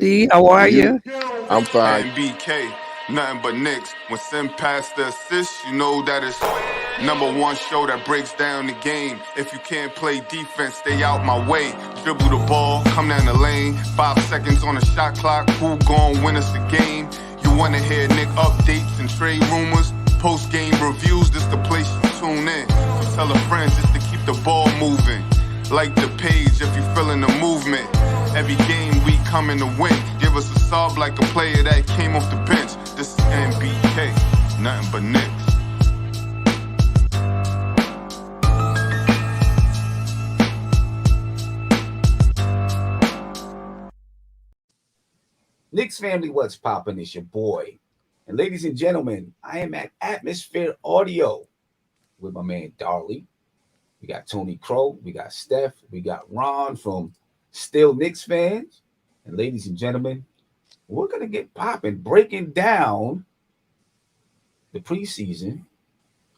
D, how are You? you? I'm fine. BK, nothing but Knicks. When Sim passed the assist, you know that it's #1 show that breaks down the game. If you can't play defense, stay out my way. Dribble the ball, come down the lane. 5 seconds on the shot clock. Who gon' win us the game? You wanna hear Nick updates and trade rumors? Post-game reviews, this the place to tune in. So tell a friend just to keep the ball moving. Like the page if you feeling the movement. Every game we coming to win. Give us a sub like a player that came off the bench. This is NBK, nothing but Knicks. Knicks family, what's poppin'? It's your boy. And ladies and gentlemen, I am at Atmosphere Audio with my man Darley. We got Tony Crow, we got Steph, we got Ron from Still Knicks Fans. And ladies and gentlemen, we're going to get popping, breaking down the preseason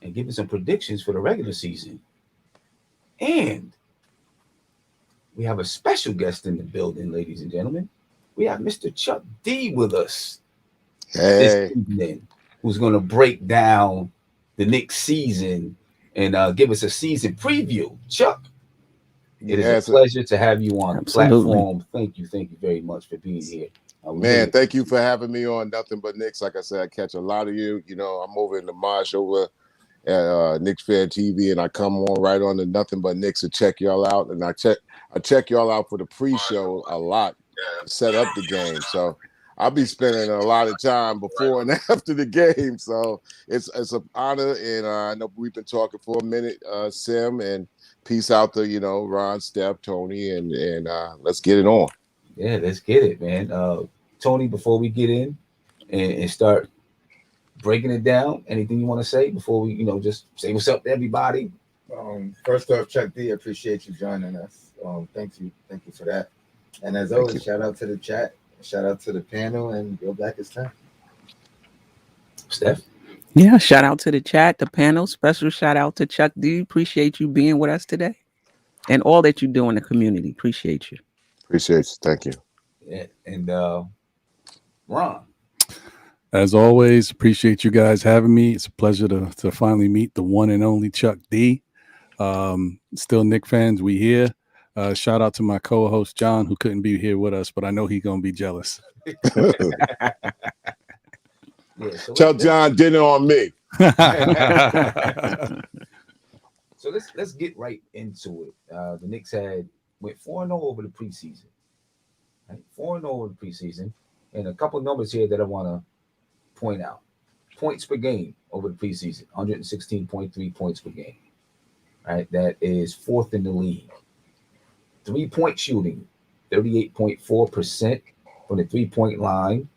and giving some predictions for the regular season. And we have a special guest in the building, ladies and gentlemen. We have Mr. Chuck D with us this evening, who's going to break down the Knicks season and give us a season preview. Chuck, it is a pleasure to have you on the platform. Thank you very much for being here. Man, thank you for having me on Nothing But Knicks. Like I said, I catch a lot of you. You know, I'm over in the Mosh over at Knicks Fan TV, and I come on right on to Nothing But Knicks to check y'all out. And I check y'all out for the pre-show a lot to set up the game. So I'll be spending a lot of time before and after the game. So it's an honor, and I know we've been talking for a minute, Sim, and peace out to, Ron, Steph, Tony, and let's get it on. Yeah, let's get it, man. Tony, before we get in and start breaking it down, anything you want to say before we, just say what's up to everybody? First off, Chuck D, appreciate you joining us. Thank you for that. And as always, shout out to the chat, shout out to the panel, and go back it's time. Steph? Yeah, shout out to the chat, the panel. Special shout out to Chuck D. Appreciate you being with us today and all that you do in the community. Appreciate you. Appreciate you. Thank you. Yeah, and Ron. As always, appreciate you guys having me. It's a pleasure to finally meet the one and only Chuck D. Still Knicks fans, we here. Shout out to my co-host John, who couldn't be here with us, but I know he's gonna be jealous. Tell John dinner on me. So let's get right into it. The Knicks went 4-0 over the preseason. Right? 4-0 over the preseason, and a couple of numbers here that I want to point out. Points per game over the preseason, 116.3 points per game. Right, that is 4th in the league. 3-point shooting, 38.4% from the 3-point line,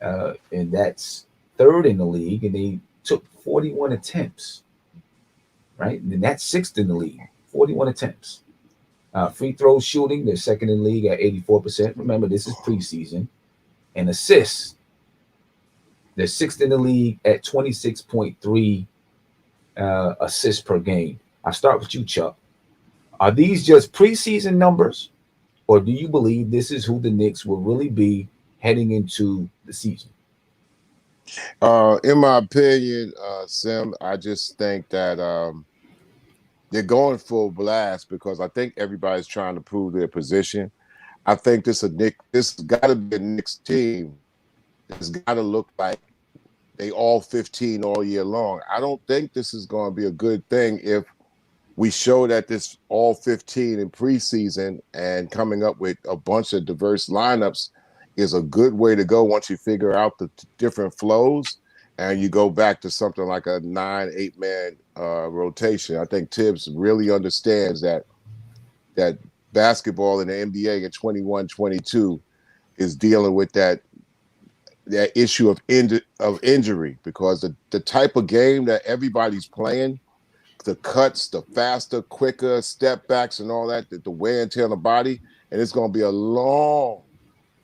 and that's 3rd in the league. And they took 41 attempts. Right, and that's 6th in the league, 41 attempts. Free throw shooting, they're 2nd in the league at 84%. Remember, this is preseason. And assists, they're 6th in the league at 26.3 assists per game. I'll start with you, Chuck. Are these just preseason numbers, or do you believe this is who the Knicks will really be heading into the season? In my opinion, Sim, I just think that they're going full blast because I think everybody's trying to prove their position. I think this got to be a Knicks team. It's got to look like they all 15 all year long. I don't think this is going to be a good thing if we show that this all 15 in preseason and coming up with a bunch of diverse lineups is a good way to go once you figure out the different flows and you go back to something like a 9-8 man rotation. I think Tibbs really understands that basketball in the NBA in 21-22 is dealing with that issue of injury because the type of game that everybody's playing, the cuts, the faster, quicker step backs and all that, the wear and tear on the body, and it's going to be a long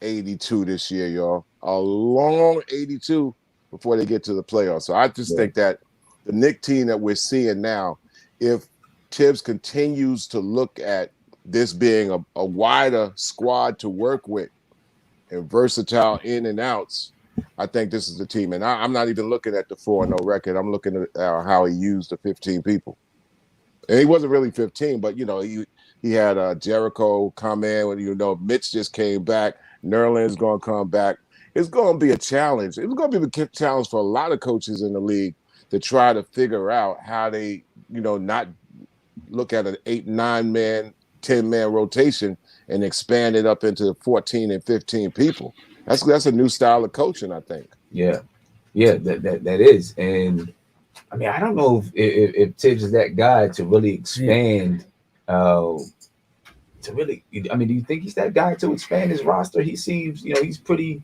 82 this year, y'all. A long 82 before they get to the playoffs. So I just think that the Knicks team that we're seeing now, if Tibbs continues to look at this being a wider squad to work with and versatile in and outs, I think this is the team. And I'm not even looking at the 4-0 record. I'm looking at how he used the 15 people. And he wasn't really 15, but he had Jericho come in when Mitch just came back. Nerlens going to come back. It's going to be a challenge. It's going to be a challenge for a lot of coaches in the league to try to figure out how they, not look at an 8, 9-man, 10-man rotation and expand it up into 14 and 15 people. That's a new style of coaching, I think. Yeah, that is. And I mean, I don't know if Tibbs is that guy to really expand. To really, I mean, do you think he's that guy to expand his roster? He seems, he's pretty.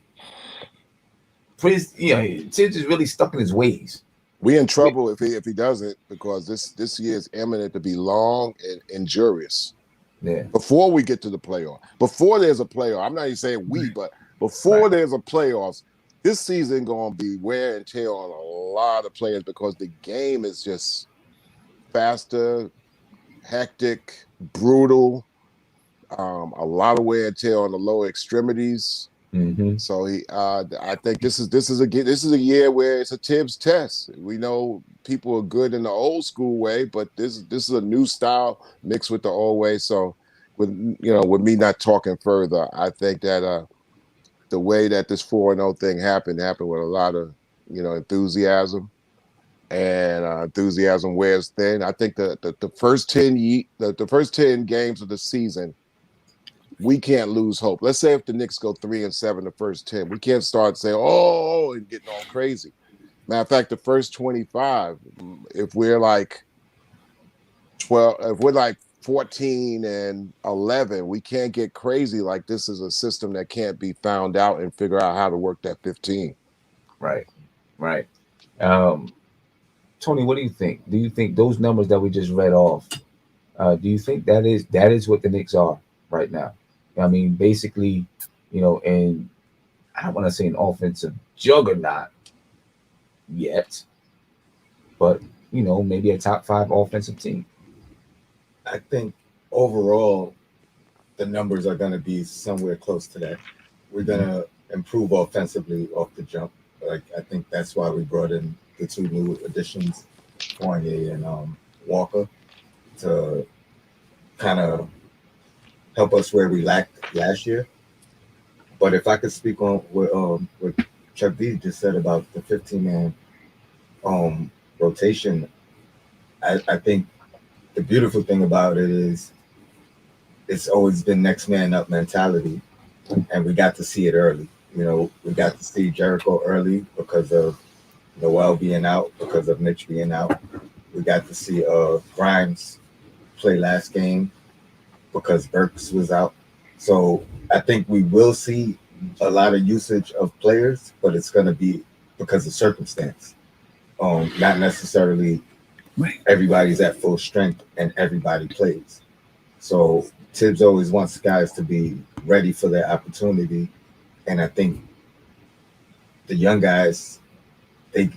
Tibbs is really stuck in his ways. We in trouble if he doesn't, because this year is imminent to be long and injurious. Yeah. Before we get to the playoff, before there's a playoff, I'm not even saying we, but before there's a playoffs, this season going to be wear and tear on a lot of players because the game is just faster, hectic, brutal, a lot of wear and tear on the lower extremities. Mm-hmm. So I think this is a year where it's a Tibbs test. We know people are good in the old school way, but this is a new style mixed with the old way. So with me not talking further, I think that the way that this 4-0 thing happened with a lot of enthusiasm, and enthusiasm wears thin. I think the first 10 games of the season, we can't lose hope. Let's say if the Knicks go 3-7 the first 10, we can't start saying, and getting all crazy. Matter of fact, the first 25, if we're like 12, if we're like 14 and 11, we can't get crazy like this is a system that can't be found out and figure out how to work that 15. Right. Tony, what do you think? Do you think those numbers that we just read off, do you think that is what the Knicks are right now? I mean, basically, and I don't want to say an offensive juggernaut yet, but maybe a top 5 offensive team. I think overall the numbers are going to be somewhere close to that. We're going to improve offensively off the jump. Like, I think that's why we brought in the 2 new additions, Fournier and Walker, to kind of help us where we lacked last year. But if I could speak on what Chuck D just said about the 15-man rotation, I think the beautiful thing about it is it's always been next man up mentality, and we got to see it early. We got to see Jericho early because of Noel being out, because of Mitch being out. We got to see Grimes play last game because Burks was out. So I think we will see a lot of usage of players, but it's going to be because of circumstance. Not necessarily everybody's at full strength and everybody plays. So Tibbs always wants guys to be ready for their opportunity. And I think the young guys, they've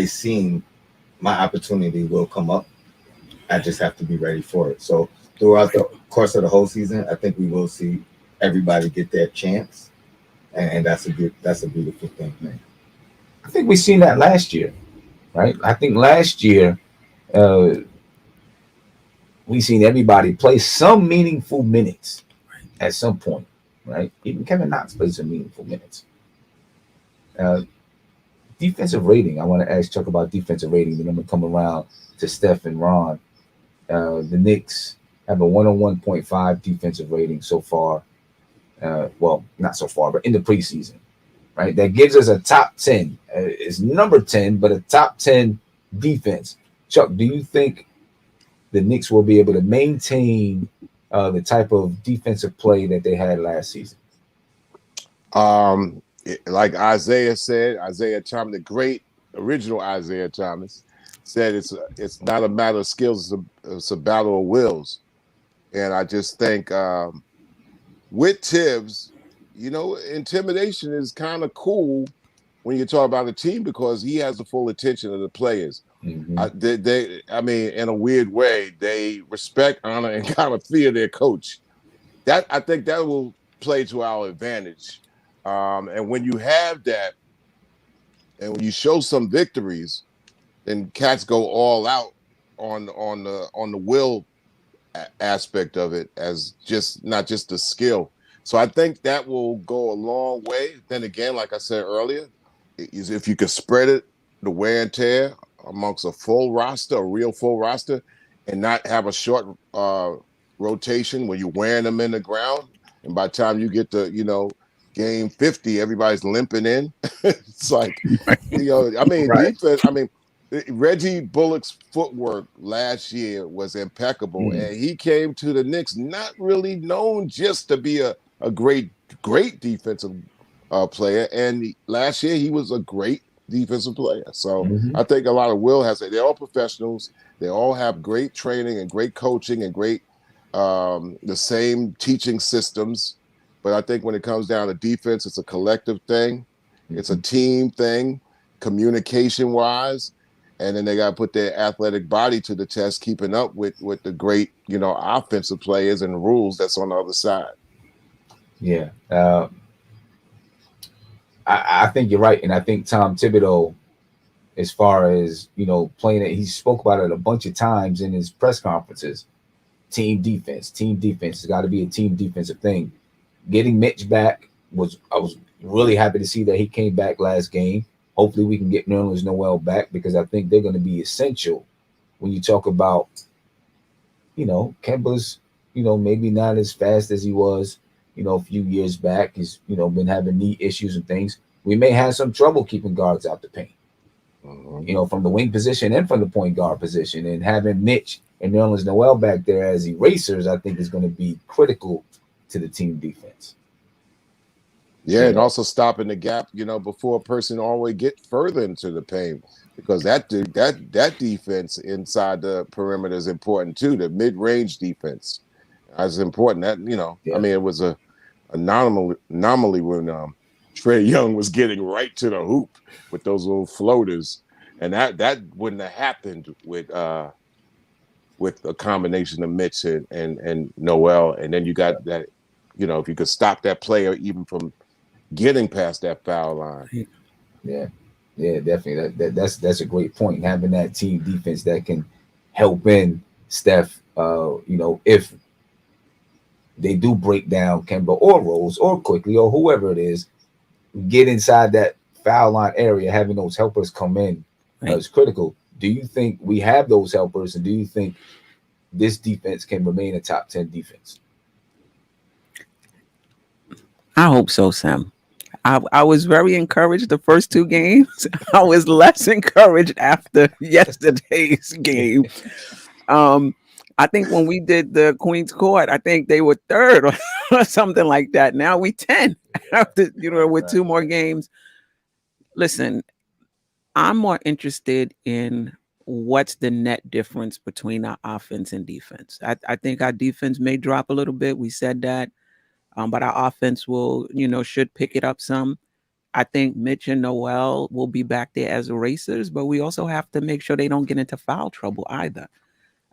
seen my opportunity will come up. I just have to be ready for it. So throughout the course of the whole season, I think we will see everybody get their chance. And that's a beautiful thing, man. I think we seen that last year, right? I think last year we seen everybody play some meaningful minutes at some point, right? Even Kevin Knox played some meaningful minutes. Defensive rating. I want to ask Chuck about defensive rating. Then I'm going to come around to Steph and Ron. The Knicks have a 101.5 defensive rating so far. Well, not so far, but in the preseason, right? That gives us a top 10. It's number 10, but a top 10 defense. Chuck, do you think the Knicks will be able to maintain the type of defensive play that they had last season? Like Isaiah said, Isaiah Thomas, the great original Isaiah Thomas, said it's not a matter of skills, it's a battle of wills. And I just think with Tibbs, intimidation is kind of cool when you talk about a team because he has the full attention of the players. Mm-hmm. I mean, in a weird way, they respect, honor, and kind of fear their coach. I think that will play to our advantage. And when you have that, and when you show some victories, then cats go all out on the will aspect of it, as just not just the skill. So I think that will go a long way. Then again, like I said earlier, is if you could spread it, the wear and tear amongst a full roster, a real full roster, and not have a short rotation when you're wearing them in the ground. And by the time you get to, game 50, everybody's limping in. It's like, I mean, Right. defense, Reggie Bullock's footwork last year was impeccable, and he came to the Knicks not really known just to be a great defensive player. And last year he was a great defensive player. So I think a lot of will has it. They're all professionals. They all have great training and great coaching and great the same teaching systems. But I think when it comes down to defense, it's a collective thing. It's a team thing, communication wise. And then they got to put their athletic body to the test, keeping up with the great, offensive players and rules that's on the other side. Yeah. I think you're right. And I think Tom Thibodeau, as far as, playing it, he spoke about it a bunch of times in his press conferences. Team defense. It's got to be a team defensive thing. Getting Mitch back I was really happy to see that he came back last game. Hopefully we can get Nerlens Noel back, because I think they're going to be essential when you talk about, Kemba's, maybe not as fast as he was, a few years back. He's, been having knee issues and things. We may have some trouble keeping guards out the paint, from the wing position and from the point guard position. And having Mitch and Nerlens Noel back there as erasers, I think is going to be critical to the team defense. Yeah, and also stopping the gap, before a person always get further into the paint, because that defense inside the perimeter is important too. The mid-range defense is important. That it was a anomaly when Trae Young was getting right to the hoop with those little floaters, and that wouldn't have happened with a combination of Mitch and Noel, and then you got that, if you could stop that player even from getting past that foul line. Yeah, definitely. That's a great point. Having that team defense that can help in Steph, if they do break down Kemba or Rose or Quickly or whoever it is, get inside that foul line area, having those helpers come in is critical. Do you think we have those helpers, and do you think this defense can remain a top 10 defense? I hope so, Sam. I was very encouraged the first two games. I was less encouraged after yesterday's game. I think when we did the Queen's Court, I think they were third or something like that. Now we 10 after, with two more games. Listen, I'm more interested in what's the net difference between our offense and defense. I think our defense may drop a little bit. We said that. But our offense will, should pick it up some. I think Mitch and Noel will be back there as erasers, but we also have to make sure they don't get into foul trouble either.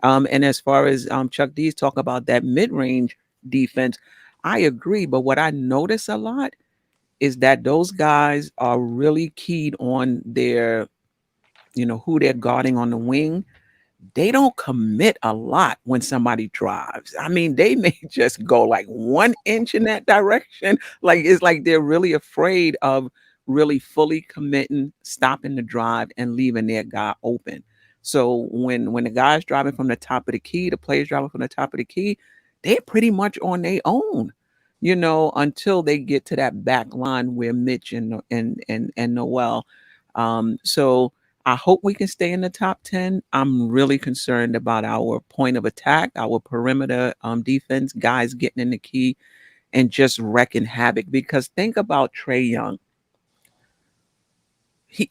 And as far as Chuck D's talk about that mid-range defense, I agree. But what I notice a lot is that those guys are really keyed on their, who they're guarding on the wing. They don't commit a lot when somebody drives. I mean, they may just go like 1 inch in that direction. Like, it's like they're really afraid of really fully committing, stopping the drive, and leaving their guy open. So when the guy's driving from the top of the key, the player's driving from the top of the key, they're pretty much on their own, until they get to that back line where Mitch and Noel. So I hope we can stay in the top 10. I'm really concerned about our point of attack, our perimeter defense, guys getting in the key and just wrecking havoc. Because think about Trae Young.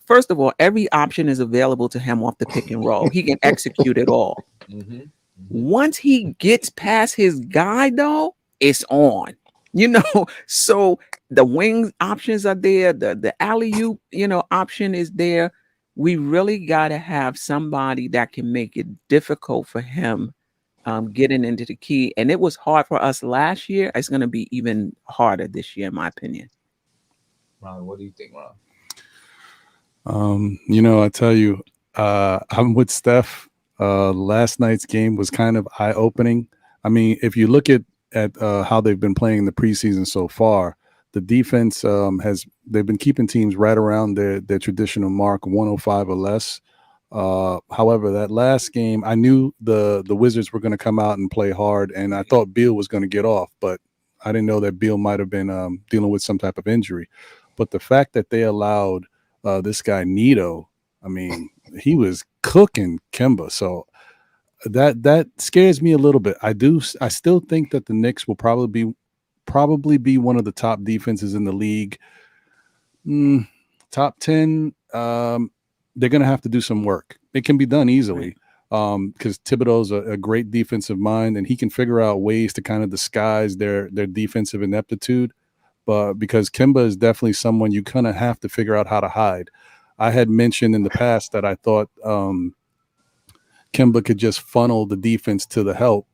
First of all, every option is available to him off the pick and roll. He can execute it all. Once he gets past his guy, though, it's on. So the wing options are there. The alley-oop, option is there. We really got to have somebody that can make it difficult for him getting into the key. And it was hard for us last year. It's going to be even harder this year, in my opinion. Ron, what do you think, Ron? I tell you, I'm with Steph. Last night's game was kind of eye-opening. I mean, if you look at how they've been playing the preseason so far, the defense they've been keeping teams right around their traditional mark, 105 or less. However, that last game, I knew the Wizards were going to come out and play hard, and I thought Beal was going to get off, but I didn't know that Beal might have been dealing with some type of injury. But the fact that they allowed this guy Nito, I mean, he was cooking Kemba. So that scares me a little bit. I still think that the Knicks will probably be one of the top defenses in the league. Top 10. They're going to have to do some work. It can be done easily because Thibodeau's a great defensive mind, and he can figure out ways to kind of disguise their defensive ineptitude. But because Kemba is definitely someone you kind of have to figure out how to hide. I had mentioned in the past that I thought Kemba could just funnel the defense to the help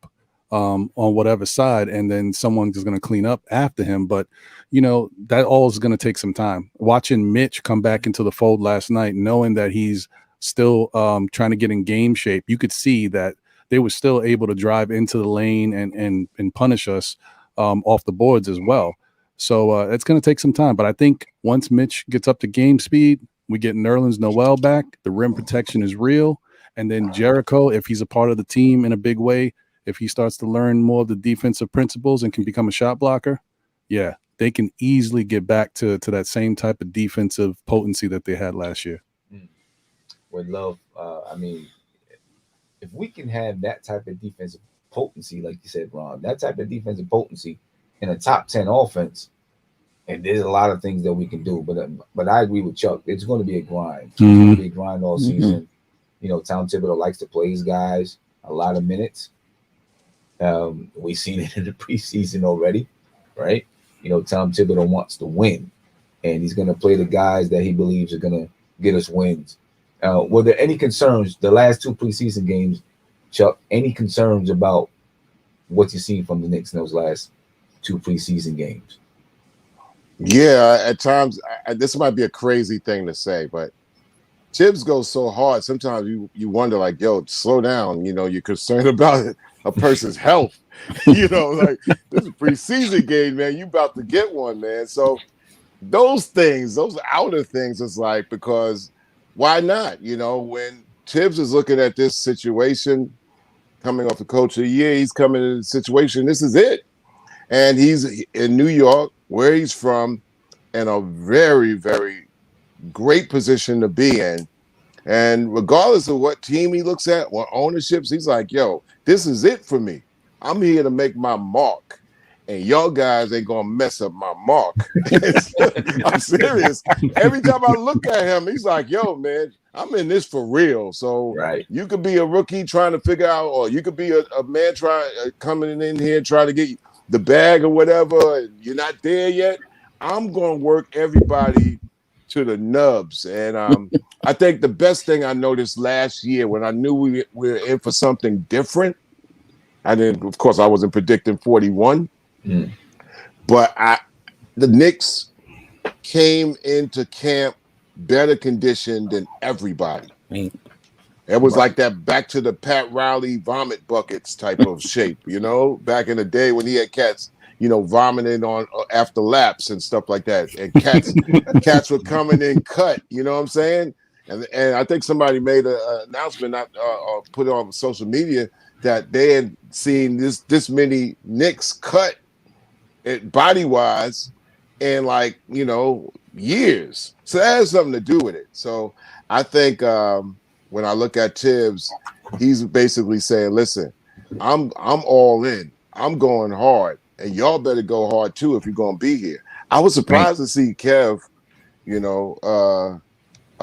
on whatever side, and then someone's going to clean up after him. But, that all is going to take some time. Watching Mitch come back into the fold last night, knowing that he's still trying to get in game shape, you could see that they were still able to drive into the lane and punish us off the boards as well. So it's going to take some time. But I think once Mitch gets up to game speed, we get Nerlens Noel back. The rim protection is real. And then Jericho, if he's a part of the team in a big way, if he starts to learn more of the defensive principles and can become a shot blocker, yeah, they can easily get back to that same type of defensive potency that they had last year. Would love, if we can have that type of defensive potency, like you said, Ron, that type of defensive potency in a top 10 offense, and there's a lot of things that we can do. But I agree with Chuck. It's going to be a grind. It's going to be a grind all season. Tom Thibodeau likes to play his guys a lot of minutes. We've seen it in the preseason already, right? Tom Thibodeau wants to win, and he's going to play the guys that he believes are going to get us wins. Were there any concerns the last two preseason games, Chuck? Any concerns about what you've seen from the Knicks in those last two preseason games? Yeah, at times, this might be a crazy thing to say, but Tibbs goes so hard. Sometimes you wonder, like, yo, slow down. You're concerned about a person's health. Like, this is a preseason game, man. You about to get one, man. So those outer things is like, because why not? When Tibbs is looking at this situation, coming off the coach of the year, he's coming in a situation, this is it. And he's in New York, where he's from, in a very, very great position to be in. And regardless of what team he looks at, what ownerships, he's like, yo, this is it for me. I'm here to make my mark. And y'all guys ain't going to mess up my mark. I'm serious. Every time I look at him, he's like, yo, man, I'm in this for real. So You could be a rookie trying to figure out, or you could be a man coming in here trying to get the bag or whatever, and you're not there yet. I'm going to work everybody to the nubs. And I think the best thing I noticed last year when I knew we were in for something different, of course, I wasn't predicting 41, but the Knicks came into camp better conditioned than everybody. It was like that back to the Pat Riley vomit buckets type of shape, back in the day when he had cats, vomiting on after laps and stuff like that. And cats were coming in cut, you know what I'm saying? And I think somebody made an announcement or put it on social media that they had seen this many Knicks cut body-wise in years. So that has something to do with it. So I think when I look at Tibbs, he's basically saying, listen, I'm all in. I'm going hard. And y'all better go hard too if you're going to be here. I was surprised to see Kev, I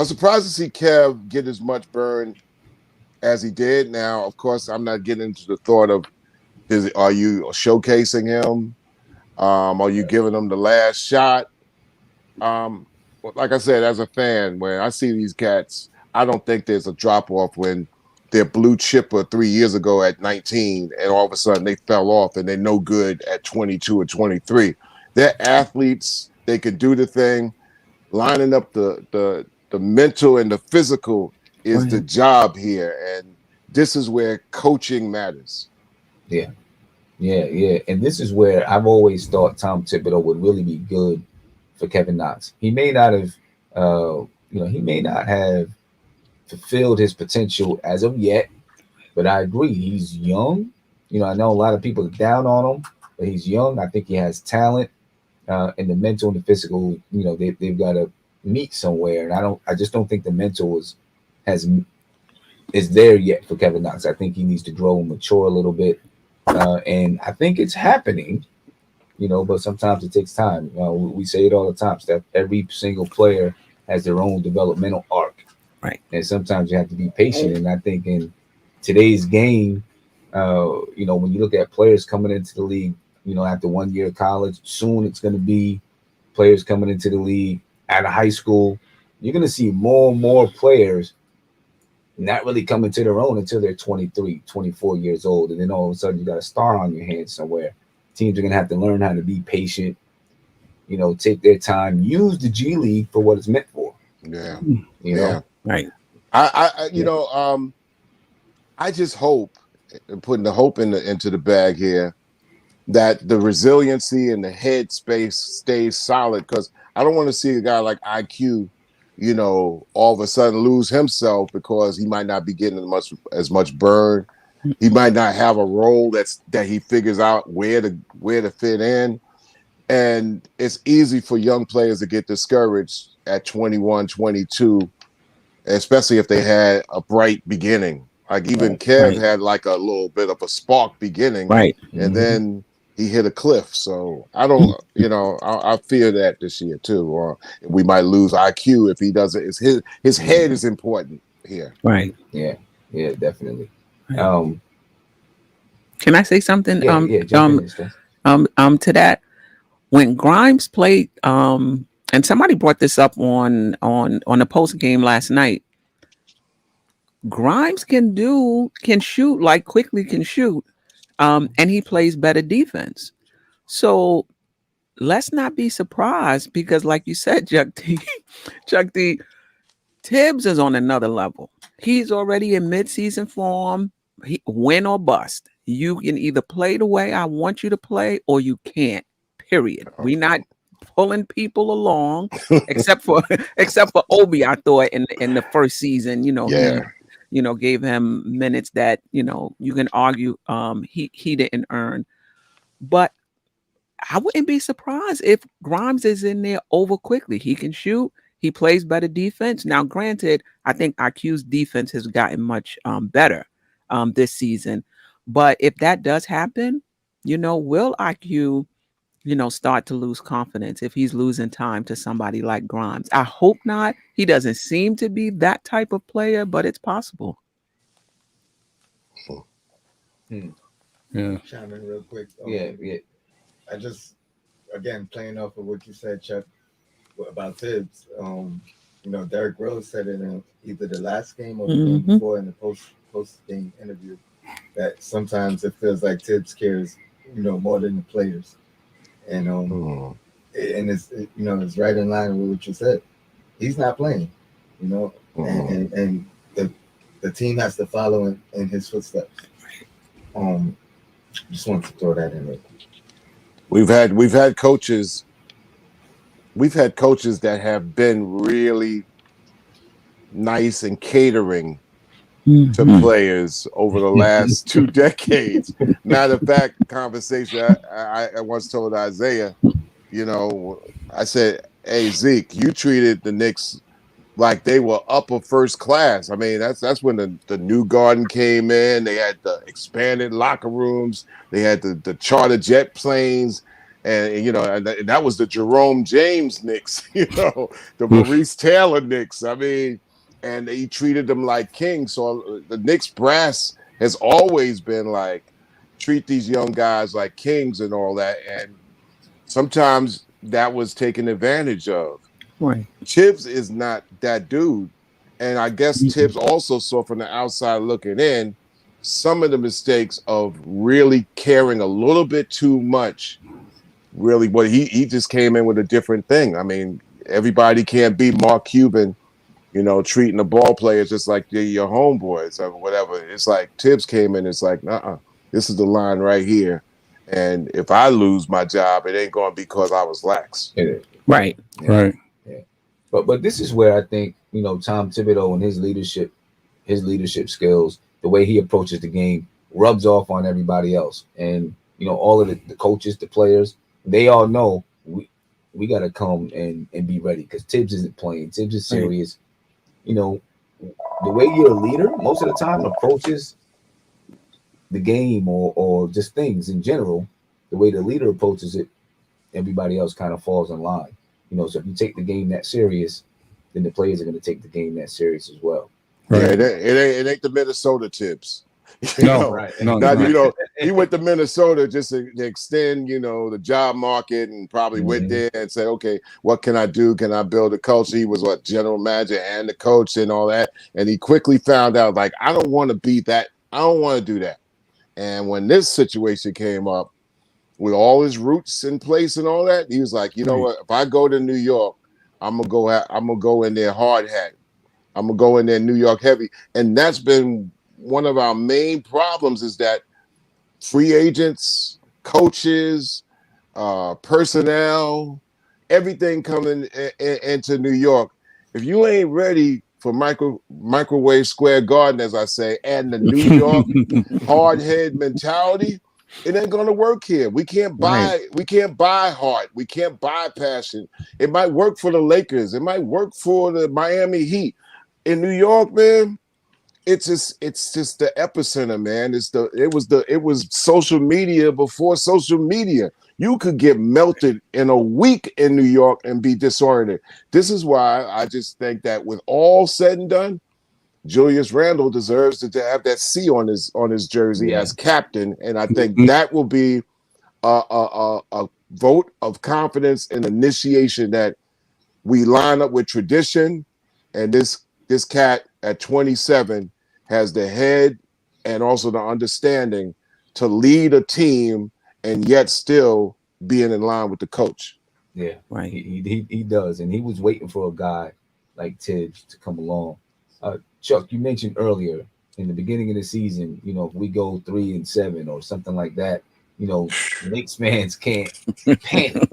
was surprised to see Kev get as much burn as he did. Now, of course, I'm not getting into the thought of, are you showcasing him? Are you giving him the last shot? Like I said, as a fan, when I see these cats, I don't think there's a drop-off when they're blue chipper 3 years ago at 19, and all of a sudden they fell off and they're no good at 22 or 23. They're athletes. They could do the thing. lining up the mental and the physical is the job here, and this is where coaching matters. Yeah. And this is where I've always thought Tom Thibodeau would really be good for Kevin Knox. He may not have, he may not have fulfilled his potential as of yet, but I agree. He's young. I know a lot of people are down on him, but he's young. I think he has talent, and the mental and the physical. They've got to meet somewhere, and I just don't think the mental is there yet for Kevin Knox. I think he needs to grow and mature a little bit, and I think it's happening. But sometimes it takes time. We say it all the time, Steph. Every single player has their own developmental arc, right? And sometimes you have to be patient. And I think in today's game, when you look at players coming into the league, after 1 year of college, soon it's going to be players coming into the league out of high school. You're going to see more and more players not really coming to their own until they're 23, 24 years old. And then all of a sudden you got a star on your hands somewhere. Teams are going to have to learn how to be patient, take their time, use the G League for what it's meant for. Yeah. Right. I just hope, putting the hope into the bag here, that the resiliency and the headspace stays solid, because I don't want to see a guy like IQ, all of a sudden lose himself because he might not be getting as much burn. He might not have a role that he figures out where to fit in. And it's easy for young players to get discouraged at 21, 22, especially if they had a bright beginning. Like even Kev had like a little bit of a spark beginning, right? And then he hit a cliff. So I don't, I fear that this year too. Or we might lose IQ if he doesn't. His head is important here, right? Yeah, definitely. Can I say something? To that, when Grimes played, and somebody brought this up on the post game last night. Grimes can shoot like Quickly can shoot, and he plays better defense. So let's not be surprised, because like you said, Chuck D, Tibbs is on another level. He's already in midseason form. Win or bust. You can either play the way I want you to play, or you can't. Period. We're not pulling people along, except for Obi. I thought in the first season, he gave him minutes that you can argue he didn't earn. But I wouldn't be surprised if Grimes is in there over Quickly. He can shoot. He plays better defense. Now, granted, I think IQ's defense has gotten much better this season. But if that does happen, will IQ, start to lose confidence if he's losing time to somebody like Grimes? I hope not. He doesn't seem to be that type of player, but it's possible. Yeah. Chime in real quick. Yeah. I just, again, playing off of what you said, Chuck, about Tibbs. Derrick Rose said it in either the last game or the game before in the post game interview that sometimes it feels like Tibbs cares, more than the players, and and it's right in line with what you said. He's not playing, and the team has to follow in his footsteps. Just wanted to throw that in there. We've had coaches that have been really nice and catering to players over the last 2 decades. Matter of fact, conversation I once told Isaiah, I said, "Hey Zeke, you treated the Knicks like they were upper first class." I mean, that's when the new garden came in. They had the expanded locker rooms. They had the charter jet planes. And and that was the Jerome James Knicks, the Maurice Taylor Knicks. I mean, and he treated them like kings. So the Knicks brass has always been like, treat these young guys like kings and all that. And sometimes that was taken advantage of. Right. Tibbs is not that dude. And I guess Tibbs also saw from the outside looking in some of the mistakes of really caring a little bit too much. Really, but he just came in with a different thing. I mean, everybody can't be Mark Cuban, treating the ball players just like they're your homeboys or whatever. It's like Tibbs came in. It's like, this is the line right here. And if I lose my job, it ain't going to be because I was lax. Right. Yeah. Right. Yeah. But this is where I think, Tom Thibodeau and his leadership skills, the way he approaches the game rubs off on everybody else. And, all of the coaches, the players, they all know we got to come and be ready because Tibbs isn't playing. Tibbs is serious. The way you're a leader most of the time approaches the game or just things in general, the way the leader approaches it, everybody else kind of falls in line. So if you take the game that serious, then the players are going to take the game that serious as well. Right. Yeah, it ain't the Minnesota Tibbs. No, He went to Minnesota just to extend, the job market, and probably went there and said, okay, what can I do? Can I build a culture? He was general manager and the coach and all that. And he quickly found out, like, I don't want to be that. I don't want to do that. And when this situation came up with all his roots in place and all that, he was like, you know what? If I go to New York, I'm gonna go in there hard hat. I'm gonna go in there New York heavy. And that's been one of our main problems, is that free agents, coaches, personnel, everything coming into New York. If you ain't ready for microwave square garden, as I say, and the New York hard head mentality, it ain't gonna work here. We can't buy heart. We can't buy passion. It might work for the Lakers. It might work for the Miami Heat. In New York, man, it's just the epicenter, man. It was social media before social media. You could get melted in a week in New York and be disoriented. This is why I just think that with all said and done, Julius Randle deserves to have that C on his jersey as captain, and I think that will be a vote of confidence and initiation that we line up with tradition, and this cat at 27 has the head and also the understanding to lead a team and yet still being in line with the coach. Yeah, right. He does, and he was waiting for a guy like Tibbs to come along. Chuck, you mentioned earlier in the beginning of the season, if we go 3-7 or something like that, Knicks fans can't panic.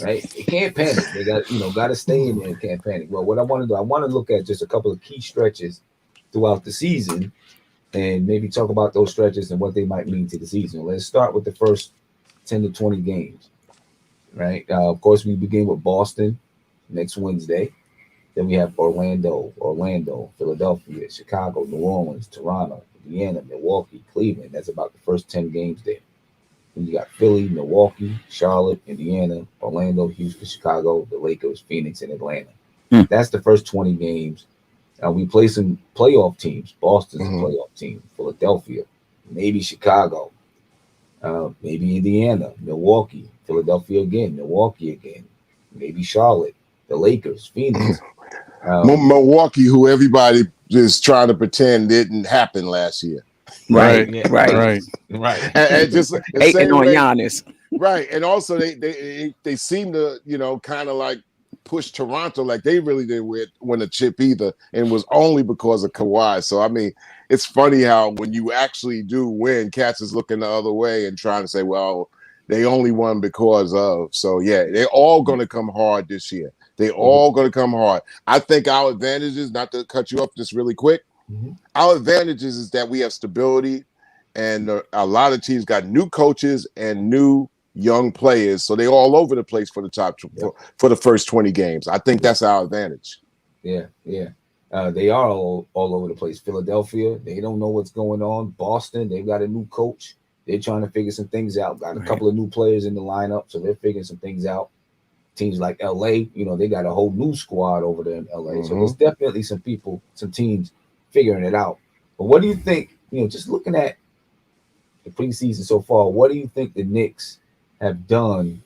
Right? They can't panic. They got to stay in there and can't panic. Well, what I want to do, I want to look at just a couple of key stretches throughout the season and maybe talk about those stretches and what they might mean to the season. Let's start with the first 10 to 20 games, right? Of course, we begin with Boston next Wednesday. Then we have Orlando, Philadelphia, Chicago, New Orleans, Toronto, Indiana, Milwaukee, Cleveland. That's about the first 10 games there. Then you got Philly, Milwaukee, Charlotte, Indiana, Orlando, Houston, Chicago, the Lakers, Phoenix, and Atlanta. That's the first 20 games. We play some playoff teams. Boston's a playoff team. Philadelphia, maybe Chicago, maybe Indiana, Milwaukee, Philadelphia again, Milwaukee again, maybe Charlotte, the Lakers, Phoenix. Milwaukee, who everybody is trying to pretend didn't happen last year. Right. And just hating on Giannis. Right. And also they seem to, kind of like push Toronto like they really didn't win a chip either. And it was only because of Kawhi. So, I mean, it's funny how when you actually do win, cats is looking the other way and trying to say, well, they only won because of. So, yeah, they're all going to come hard this year. They all going to come hard. I think our advantages, not to cut you off just really quick, our advantages is that we have stability, and a lot of teams got new coaches and new young players, so they're all over the place for the top for the first 20 games. I think that's our advantage. Yeah. They are all over the place. Philadelphia, they don't know what's going on. Boston, they've got a new coach. They're trying to figure some things out. Got a couple of new players in the lineup, so they're figuring some things out. Teams like LA, they got a whole new squad over there in LA. So there's definitely some teams figuring it out. But what do you think, just looking at the preseason so far, what do you think the Knicks have done,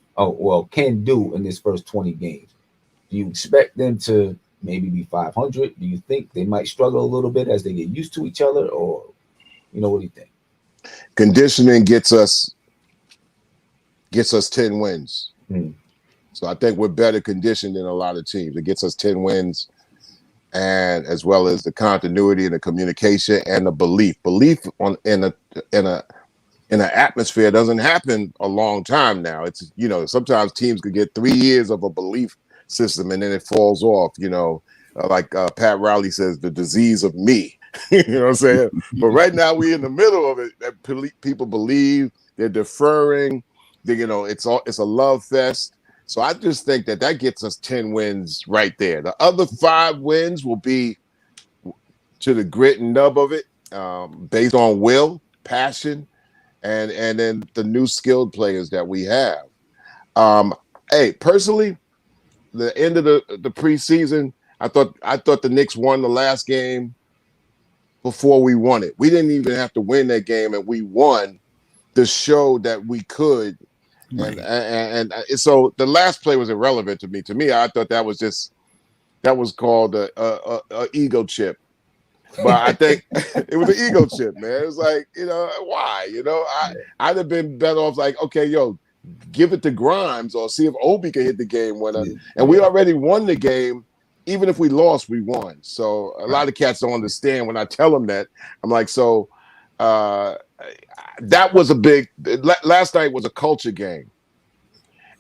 can do in this first 20 games? Do you expect them to maybe be 500? Do you think they might struggle a little bit as they get used to each other? Or, what do you think? Conditioning gets us 10 wins. So I think we're better conditioned than a lot of teams. It gets us 10 wins, and as well as the continuity and the communication and the belief on in an atmosphere doesn't happen a long time now. It's, sometimes teams could get 3 years of a belief system and then it falls off, like Pat Riley says, the disease of me. You know what I'm saying? But right now we're in the middle of it. People believe, they're deferring. It's a love fest. So I just think that gets us 10 wins right there. The other 5 wins will be to the grit and nub of it, based on will, passion, and then the new skilled players that we have. Hey, personally, the end of the preseason, I thought the Knicks won the last game before we won it. We didn't even have to win that game, and we won to show that we could. Right. And so the last play was irrelevant to me. To me, I thought that was called a ego chip. But I think it was an ego chip, man. It was like, why? I'd have been better off like, okay, give it to Grimes or see if Obi can hit the game winner. And we already won the game. Even if we lost, we won. So a lot of cats don't understand when I tell them that. I'm like, so that was a big – last night was a culture game.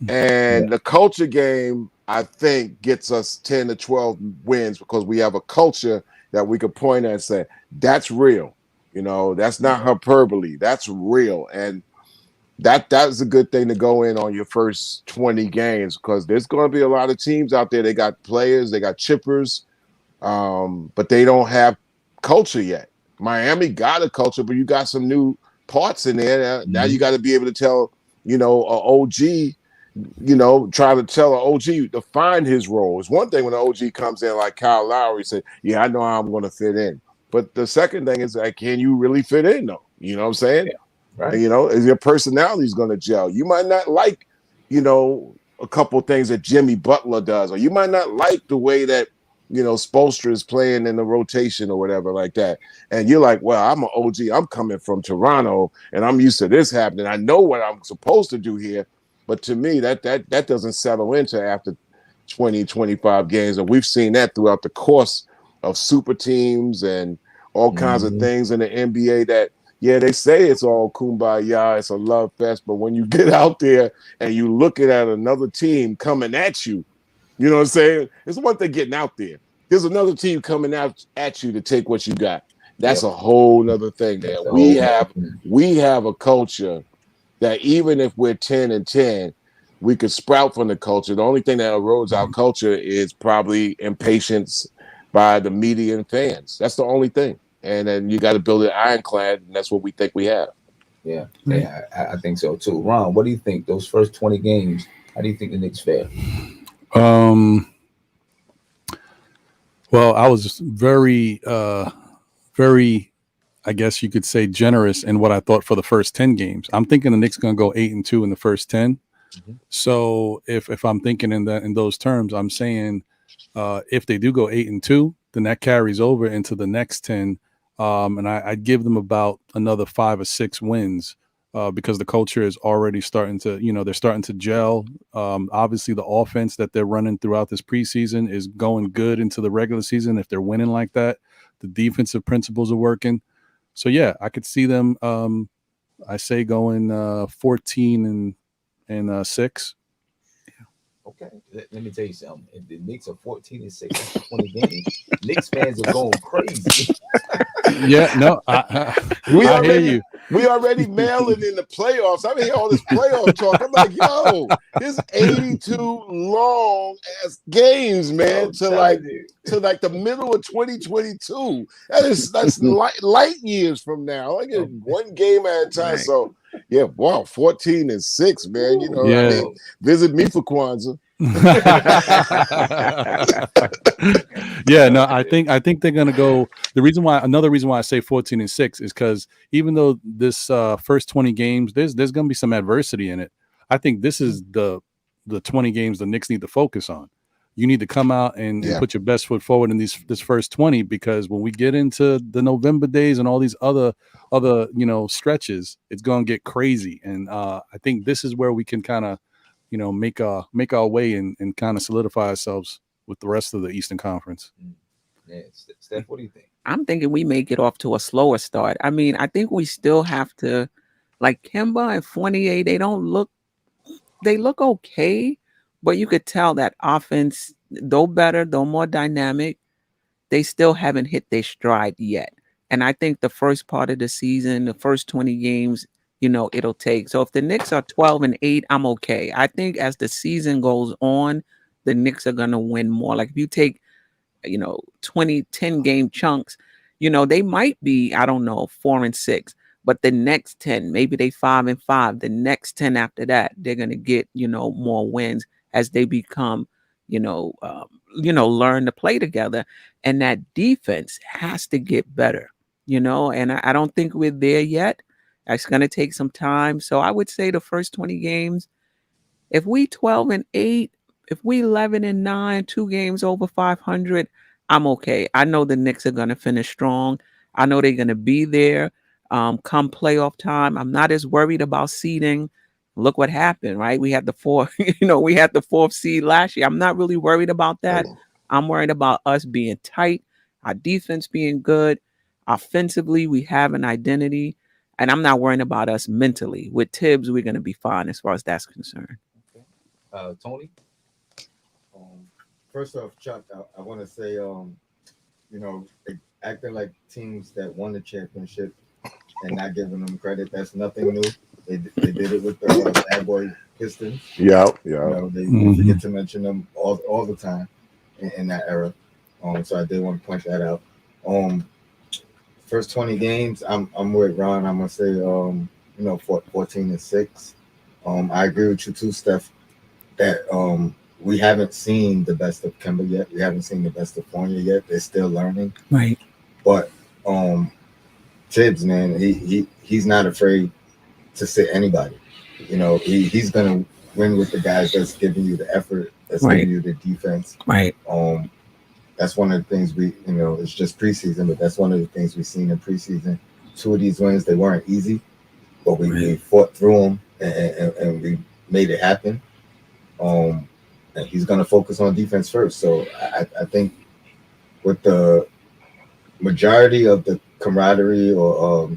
And the culture game, I think, gets us 10 to 12 wins because we have a culture that we could point at and say, that's real. That's not hyperbole. That's real. And that's a good thing to go in on your first 20 games because there's going to be a lot of teams out there. They got players, they got chippers, but they don't have culture yet. Miami got a culture, but you got some new parts in there. Now you got to be able to tell, an OG, trying to tell an OG to find his role. It's one thing when an OG comes in like Kyle Lowry, say, yeah, I know how I'm going to fit in. But the second thing is, like, can you really fit in, though? You know what I'm saying? Yeah. Right. Is your personality is going to gel? You might not like, a couple things that Jimmy Butler does, or you might not like the way that, Spoelstra is playing in the rotation or whatever like that. And you're like, well, I'm an OG. I'm coming from Toronto, and I'm used to this happening. I know what I'm supposed to do here. But to me, that doesn't settle into after 20, 25 games. And we've seen that throughout the course of super teams and all kinds of things in the NBA that, yeah, they say it's all kumbaya, it's a love fest, but when you get out there and you looking at another team coming at you, you know what I'm saying? It's one thing getting out there. There's another team coming out at you to take what you got. That's a whole nother thing, man. We have a culture that even if we're 10-10, we could sprout from the culture. The only thing that erodes our culture is probably impatience by the media and fans. That's the only thing. And then you got to build it ironclad, and that's what we think we have. Yeah, I think so too. Ron, what do you think? Those first 20 games, how do you think the Knicks fare? Well, I was very, very, I guess you could say, generous in what I thought for the first 10 games. I'm thinking the Knicks going to go 8-2 in the first 10. Mm-hmm. So if I'm thinking in those terms, I'm saying if they do go 8-2, then that carries over into the next 10. And I'd give them about another 5 or 6 wins because the culture is already starting to, they're starting to gel. Obviously, the offense that they're running throughout this preseason is going good into the regular season. If they're winning like that, the defensive principles are working. So, yeah, I could see them, I say, going 14-6. Okay, let me tell you something. If the Knicks are 14-6, 20 games, Knicks fans are going crazy. Yeah, no, I hear you. We already mailing in the playoffs. I hear all this playoff talk. I'm like, yo, this 82 long ass games, man, to the middle of 2022. That's light years from now. I get one game at a time. So yeah, wow, 14-6, man. I mean, visit me for Kwanzaa. Yeah, no, I think they're gonna go. Another reason why I say 14-6 is because even though this first 20 games, there's gonna be some adversity in it. I think this is the 20 games the Knicks need to focus on. You need to come out and put your best foot forward in this first 20, because when we get into the November days and all these other stretches, it's gonna get crazy. And I think this is where we can kind of make our way and kind of solidify ourselves with the rest of the Eastern Conference. Yeah, Steph, what do you think? I'm thinking we may get off to a slower start. I mean, I think we still have to, like Kemba and Fournier, they look okay, but you could tell that offense, though better, though more dynamic, they still haven't hit their stride yet. And I think the first part of the season, the first 20 games, it'll take. So if the Knicks are 12-8, I'm okay. I think as the season goes on, the Knicks are going to win more. Like if you take 10 game chunks, they might be, I don't know, 4-6, but the next 10, maybe they 5-5. The next 10 after that, they're going to get, more wins as they become, learn to play together. And that defense has to get better, and I don't think we're there yet. It's going to take some time. So I would say the first 20 games, if we 12-8, if we 11-9, 2 games over 500, I'm okay. I know the Knicks are going to finish strong. I know they're going to be there come playoff time. I'm not as worried about seeding. Look what happened, right? We had the fourth seed last year. I'm not really worried about that. I'm worried about us being tight, our defense being good. Offensively, we have an identity. And I'm not worrying about us mentally. With Tibbs, we're going to be fine as far as that's concerned. Okay. Tony? First off, Chuck, I want to say, acting like teams that won the championship and not giving them credit, that's nothing new. They did it with the bad boy Pistons. Yeah. They forget to mention them all the time in that era. So I did want to point that out. First 20 games, I'm with Ron. I'm gonna say 14-6. I agree with you too, Steph, that we haven't seen the best of Kemba yet. We haven't seen the best of Fournier yet. They're still learning. Right. But Tibbs, man, he's not afraid to sit anybody. He's gonna win with the guys that's giving you the effort, that's giving you the defense. Right. That's one of the things it's just preseason, but that's one of the things we've seen in preseason. 2 of these wins, they weren't easy, but we fought through them and we made it happen. And he's going to focus on defense first. So I think with the majority of the camaraderie or,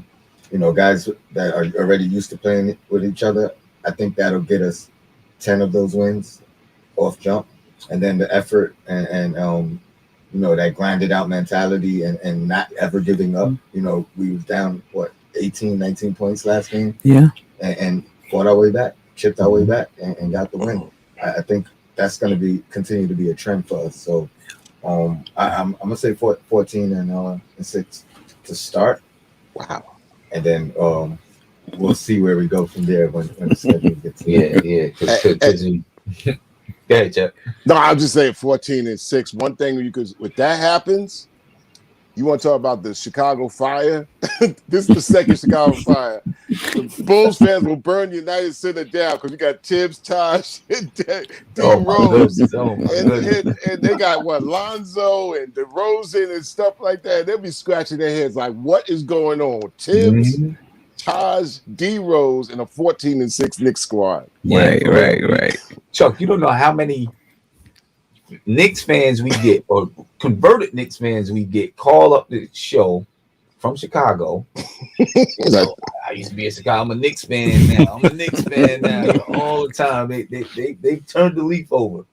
guys that are already used to playing with each other, I think that'll get us 10 of those wins off jump. And then the effort and that grinded out mentality and not ever giving up. We was down, 18, 19 points last game. Yeah. And fought our way back, chipped our way back and got the win. I think that's going to continue to be a trend for us. So I'm going to say 14-6 to start. Wow. And then we'll see where we go from there when the schedule gets Yeah. Go ahead, Chuck. No, I'm just saying 14-6. One thing if that happens, you want to talk about the Chicago Fire? This is the second Chicago Fire. The Bulls fans will burn United Center down because you got Tibbs, Taj, and D Rose. And they got Lonzo and DeRozan and stuff like that. They'll be scratching their heads like, what is going on? Tibbs, Taj, D Rose, and a 14-6 Knicks squad. Yeah, right. Chuck, you don't know how many Knicks fans we get, or converted Knicks fans we get, call up the show from Chicago. So, I used to be a Chicago. I'm a Knicks fan now. All the time. They turned the leaf over.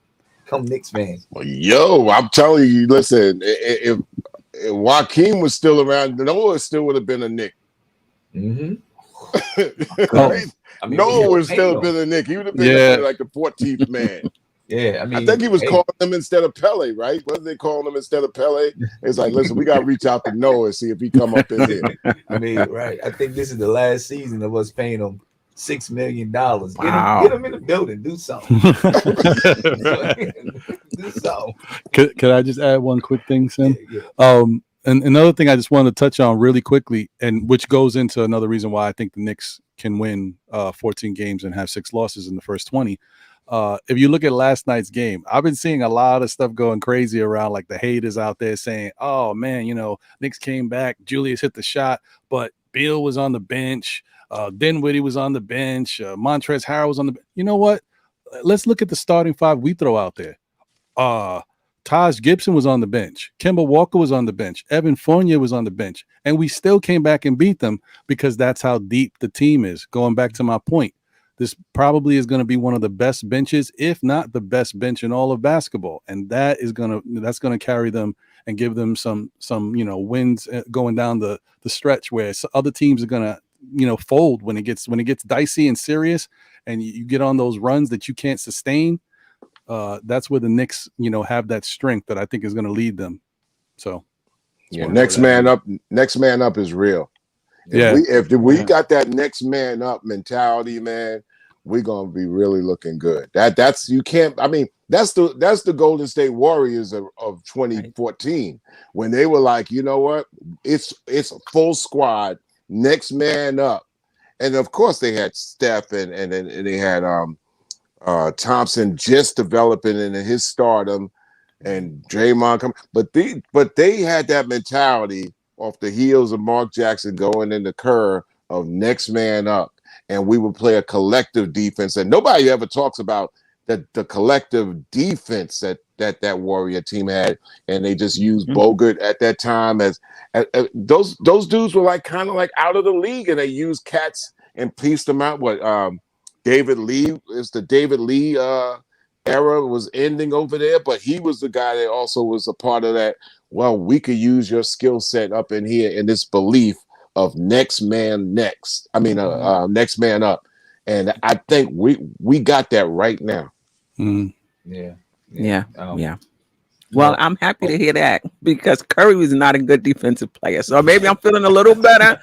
Come Knicks fans. Yo, I'm telling you, listen, if Joaquin was still around, Noah still would have been a Knick. Right? Noah would have still been a Knick. He would have been like the 14th man. Yeah, I think he was calling him instead of Pele, right? Wasn't they calling him instead of Pele? It's like, listen, we got to reach out to Noah and see if he come up in here. Right. I think this is the last season of us paying him $6 million. Wow. Get him in the building. Do something. Do something. Could I just add one quick thing, Sim? Yeah. And another thing I just want to touch on really quickly, and which goes into another reason why I think the Knicks can win 14 games and have 6 losses in the first 20. If you look at last night's game, I've been seeing a lot of stuff going crazy around, like the haters out there saying, oh man, Knicks came back, Julius hit the shot, but Beal was on the bench, Dinwiddie was on the bench, Montrezl Harrell was on the bench. You know what? let's look at the starting five we throw out there. Taj Gibson was on the bench. Kemba Walker was on the bench. Evan Fournier was on the bench. And we still came back and beat them because that's how deep the team is. Going back to my point, this probably is going to be one of the best benches, if not the best bench in all of basketball. And that's going to carry them and give them some wins going down the stretch where other teams are going to fold when it gets dicey and serious, and you get on those runs that you can't sustain. That's where the Knicks, have that strength that I think is going to lead them. So, next man up is real. If we got that next man up mentality, man, we're gonna be really looking good. That's the Golden State Warriors of 2014 when they were like, you know what, it's a full squad, next man up, and of course they had Steph and they had Thompson just developing into his stardom, and Draymond coming, but they had that mentality off the heels of Mark Jackson going in the Kerr of next man up, and we would play a collective defense, and nobody ever talks about the collective defense that Warrior team had, and they just used Bogut at that time as those dudes were like kind of like out of the league, and they used cats and pieced them out. David Lee is the David Lee era was ending over there, but he was the guy that also was a part of that. Well, we could use your skill set up in here in this belief of next man next. Next man up, and I think we got that right now. Yeah. Well, I'm happy to hear that because Curry was not a good defensive player, so maybe I'm feeling a little better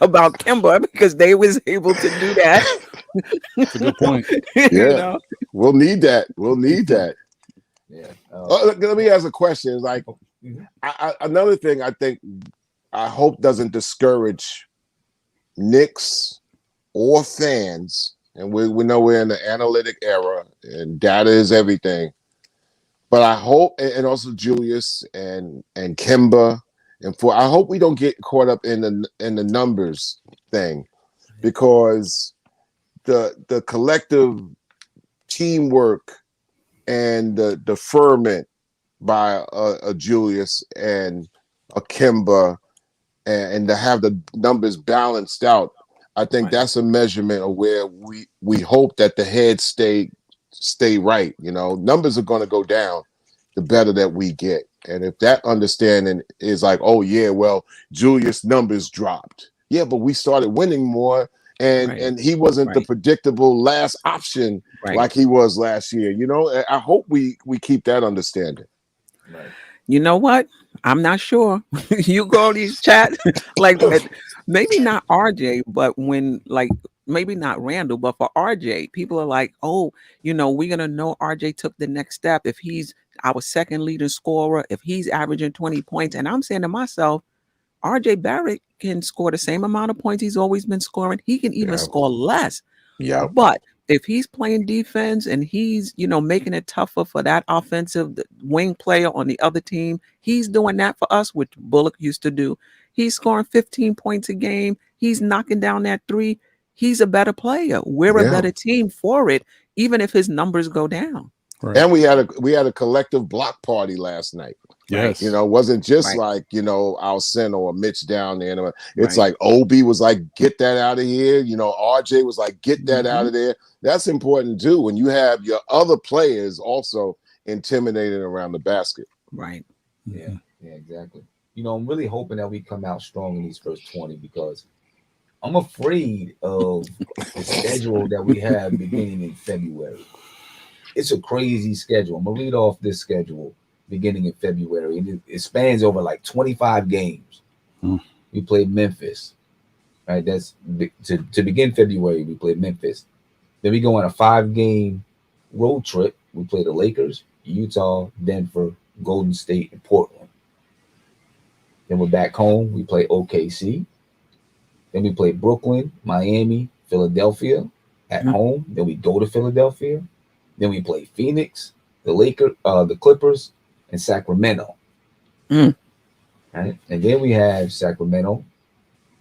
about Kemba because they was able to do that. That's a good point. Yeah, we'll need that. Yeah. Let me ask a question. Like, another thing I hope doesn't discourage Knicks or fans, and we know we're in the analytic era and data is everything. But I hope, and also Julius and Kemba, I hope we don't get caught up in the numbers thing, because the collective teamwork and the ferment by a Julius and a Kemba, and to have the numbers balanced out, I think that's a measurement of where we hope that the heads stay right. Numbers are going to go down the better that we get, and if that understanding is like, oh yeah, well, Julius' numbers dropped, but we started winning more, and he wasn't the predictable last option like he was last year. I hope we keep that understanding. You know what? I'm not sure. You go these chat like maybe not RJ, but when maybe not Randall, but for RJ, people are like, oh, we're going to know RJ took the next step if he's our second leading scorer, if he's averaging 20 points. And I'm saying to myself, RJ Barrett can score the same amount of points he's always been scoring. He can even score less. Yeah. But if he's playing defense and he's, making it tougher for that offensive wing player on the other team, he's doing that for us, which Bullock used to do. He's scoring 15 points a game. He's knocking down that three. He's a better player. We're a better team for it, even if his numbers go down. Right. And we had a collective block party last night. Yes. It wasn't just like, Alcin or Mitch down there. It's like Obi was like, get that out of here. RJ was like, get that out of there. That's important too, when you have your other players also intimidating around the basket. Right. Yeah, exactly. I'm really hoping that we come out strong in these first 20, because I'm afraid of the schedule that we have beginning in February. It's a crazy schedule. I'm going to read off this schedule beginning in February. And it spans over like 25 games. We played Memphis. Right? That's to begin February, we played Memphis. Then we go on a 5-game road trip. We play the Lakers, Utah, Denver, Golden State, and Portland. Then we're back home. We play OKC. Then we play Brooklyn, Miami, Philadelphia at home. Then we go to Philadelphia. Then we play Phoenix, the Clippers, and Sacramento. Right? And then we have Sacramento.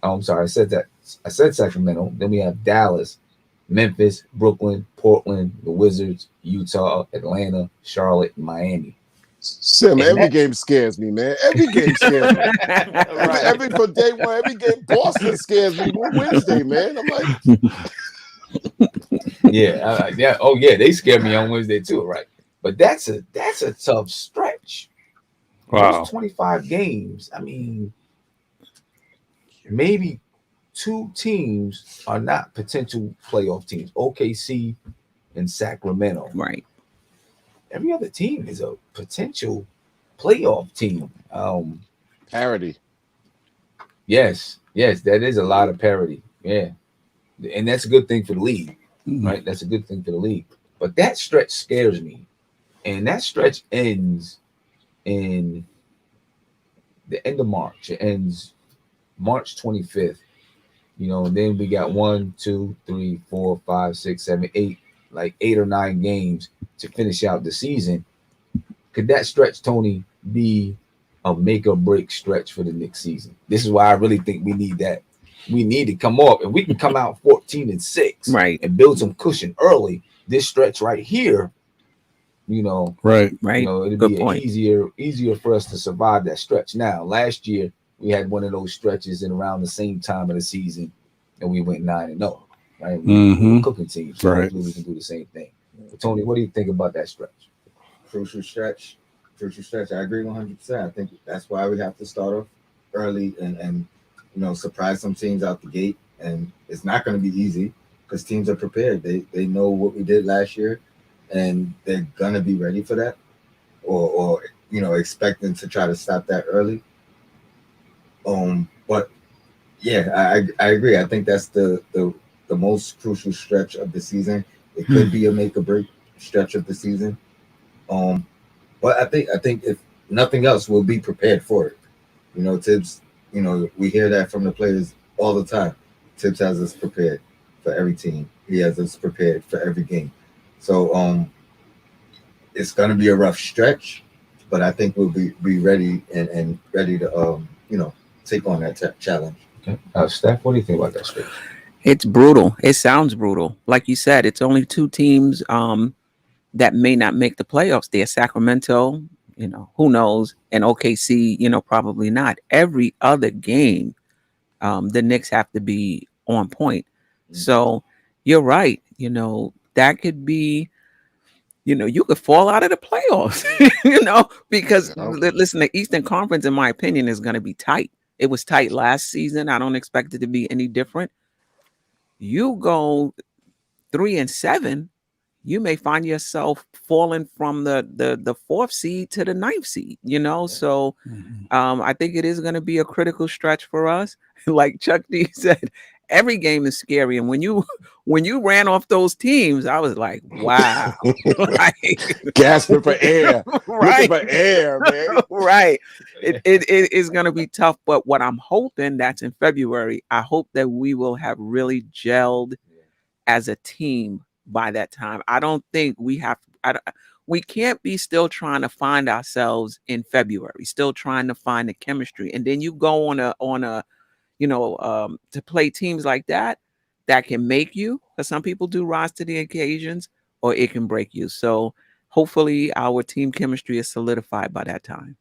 Oh, I'm sorry, I said Sacramento. Then we have Dallas. Memphis, Brooklyn, Portland, the Wizards, Utah, Atlanta, Charlotte, and Miami. Sim, And every that- game scares me, man. Every game scares me. Right. Every from day one, every game. Boston scares me. Wednesday, man. I'm like, Yeah. Oh yeah, they scared me on Wednesday too, right? But that's a tough stretch. Wow. Those 25 games. I mean, maybe two teams are not potential playoff teams. OKC and Sacramento. Right. Every other team is a potential playoff team. parody. Yes, that is a lot of parity. Yeah, and that's a good thing for the league, right? That's a good thing for the league. But that stretch scares me, and that stretch ends in the end of March. It ends March 25th. You know, and then we got 1, 2, 3, 4, 5, 6, 7, 8, like 8 or 9 games to finish out the season. Could that stretch, Tony, be a make or break stretch for the next season? This is why I really think we need that. We need to come off, and we can come out 14-6, Right. and build some cushion early. This stretch right here, you know, Right. Right. you know, it'd Good be point. easier for us to survive that stretch. Now, last year we had one of those stretches in around the same time of the season, and we went 9-0. Right, we were cooking teams. So Right. hopefully we can do the same thing. But Tony, what do you think about that stretch? Crucial stretch. I agree 100%. I think that's why we have to start off early and you know, surprise some teams out the gate. And it's not going to be easy because teams are prepared. They know what we did last year, and they're going to be ready for that, or you know, expecting to try to stop that early. But yeah, I agree. I think that's the most crucial stretch of the season. It could be a make or break stretch of the season. But I think if nothing else, we'll be prepared for it. You know, Tibbs, you know, we hear that from the players all the time. Tibbs has us prepared for every team. He has us prepared for every game. So it's gonna be a rough stretch, but I think we'll be ready and ready to you know, take on that challenge. Okay. Steph, what do you think about that stretch? It's brutal. It sounds brutal. Like you said, it's only two teams that may not make the playoffs. They're Sacramento, you know, who knows, and OKC, you know, probably not. Every other game, the Knicks have to be on point. So you're right. You know, that could be, you know, you could fall out of the playoffs, you know, because listen, the Eastern Conference, in my opinion, is going to be tight. It was tight last season. I don't expect it to be any different. You go 3-7, you may find yourself falling from the 4th seed to the 9th seed, you know. So I think it is going to be a critical stretch for us. Like Chuck D said, every game is scary. And when you ran off those teams, I was like, wow. Like, Gasping for air. right. Looking for air, man. Right. It is going to be tough. But what I'm hoping, that's in February, I hope that we will have really gelled as a team by that time. I don't think we can't be still trying to find ourselves in February, still trying to find the chemistry. And then you go on a you know, to play teams like that can make you, because some people do rise to the occasions, or it can break you. So hopefully our team chemistry is solidified by that time.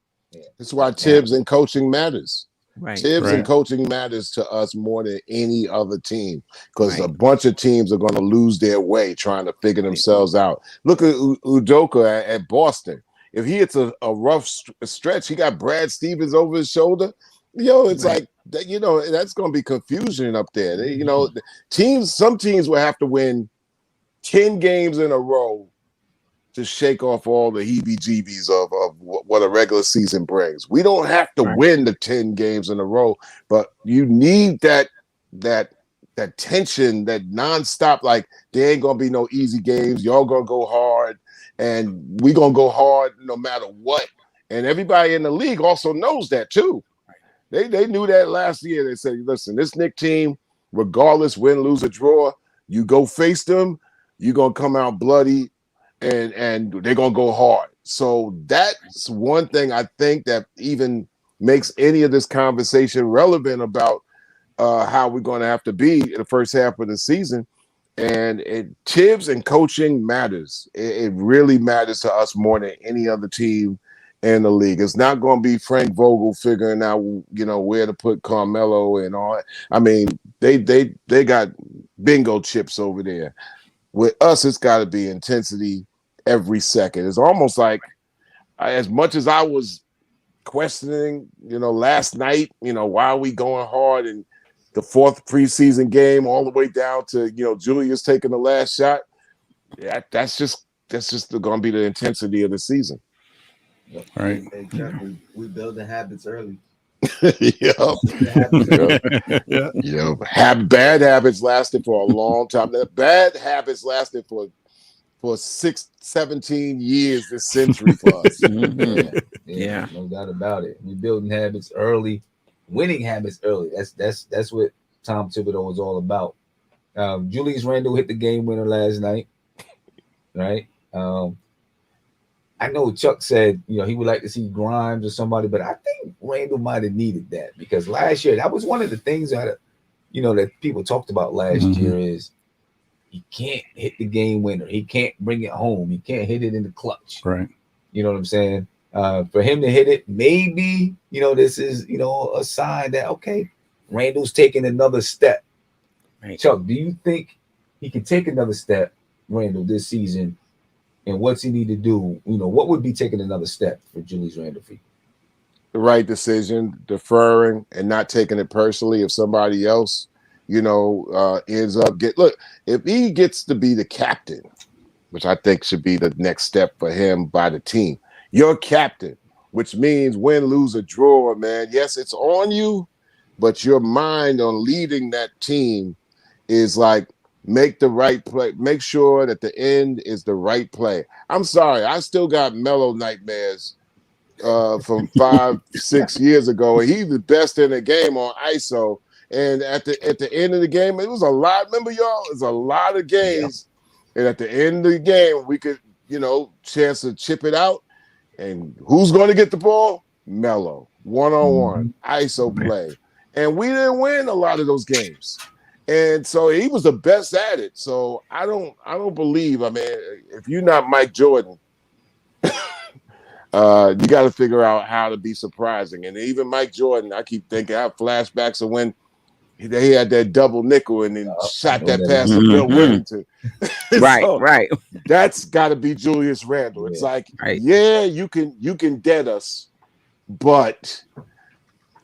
That's why Tibbs and coaching matters. Right. Tibbs and coaching matters to us more than any other team, because a bunch of teams are going to lose their way trying to figure themselves out. Look at Udoka at Boston. If he hits a rough stretch, he got Brad Stevens over his shoulder. Yo, it's like, you know, that's going to be confusion up there. You know, some teams will have to win 10 games in a row to shake off all the heebie-jeebies of what a regular season brings. We don't have to win the 10 games in a row, but you need that tension, that nonstop, like there ain't gonna be no easy games. Y'all gonna go hard, and we gonna go hard no matter what. And everybody in the league also knows that too. They knew that last year. They said, listen, this Knicks team, regardless, win, lose, or draw, you go face them, you're gonna come out bloody. And they're gonna go hard. So that's one thing I think that even makes any of this conversation relevant about how we're going to have to be in the first half of the season. And Tibbs and coaching matters. It really matters to us more than any other team in the league. It's not going to be Frank Vogel figuring out, where to put Carmelo and all that. I mean, they got bingo chips over there. With us, it's got to be intensity every second. It's almost like, as much as I was questioning, last night, why are we going hard in the fourth preseason game all the way down to, Julius taking the last shot. Yeah, that's just going to be the intensity of the season. Yep. All right. Exactly. We building habits early. Bad habits lasted for a long time. The bad habits lasted for 17 years this century for us. Yeah. No doubt about it. We building habits early, winning habits early. That's what Tom Thibodeau was all about. Julius Randle hit the game winner last night, right? I know Chuck said, he would like to see Grimes or somebody, but I think Randle might have needed that because last year, that was one of the things that people talked about last year is he can't hit the game winner. He can't bring it home. He can't hit it in the clutch. Right. You know what I'm saying? For him to hit it, maybe, this is, a sign that, okay, Randle's taking another step. Right. Chuck, do you think he can take another step, Randle, this season? And what's he need to do? What would be taking another step for Julius Randle? The right decision, deferring and not taking it personally if somebody else, ends up if he gets to be the captain, which I think should be the next step for him by the team. You're captain, which means win, lose, or draw, man. Yes, it's on you, but your mind on leading that team is like, make the right play. Make sure that the end is the right play. I'm sorry. I still got Melo nightmares from 5-6 years ago. And he's the best in the game on ISO. And at the end of the game, it was a lot. Remember, y'all? It was a lot of games. Yeah. And at the end of the game, we could, chance to chip it out. And who's going to get the ball? Melo. One-on-one. ISO play. And we didn't win a lot of those games. And so he was the best at it. So I don't believe, if you're not Mike Jordan, you got to figure out how to be surprising. And even Mike Jordan, I keep thinking, I have flashbacks of when they had that double nickel and then shot that pass to Bill Whittington. Right. That's got to be Julius Randle. It's like, you can dead us, but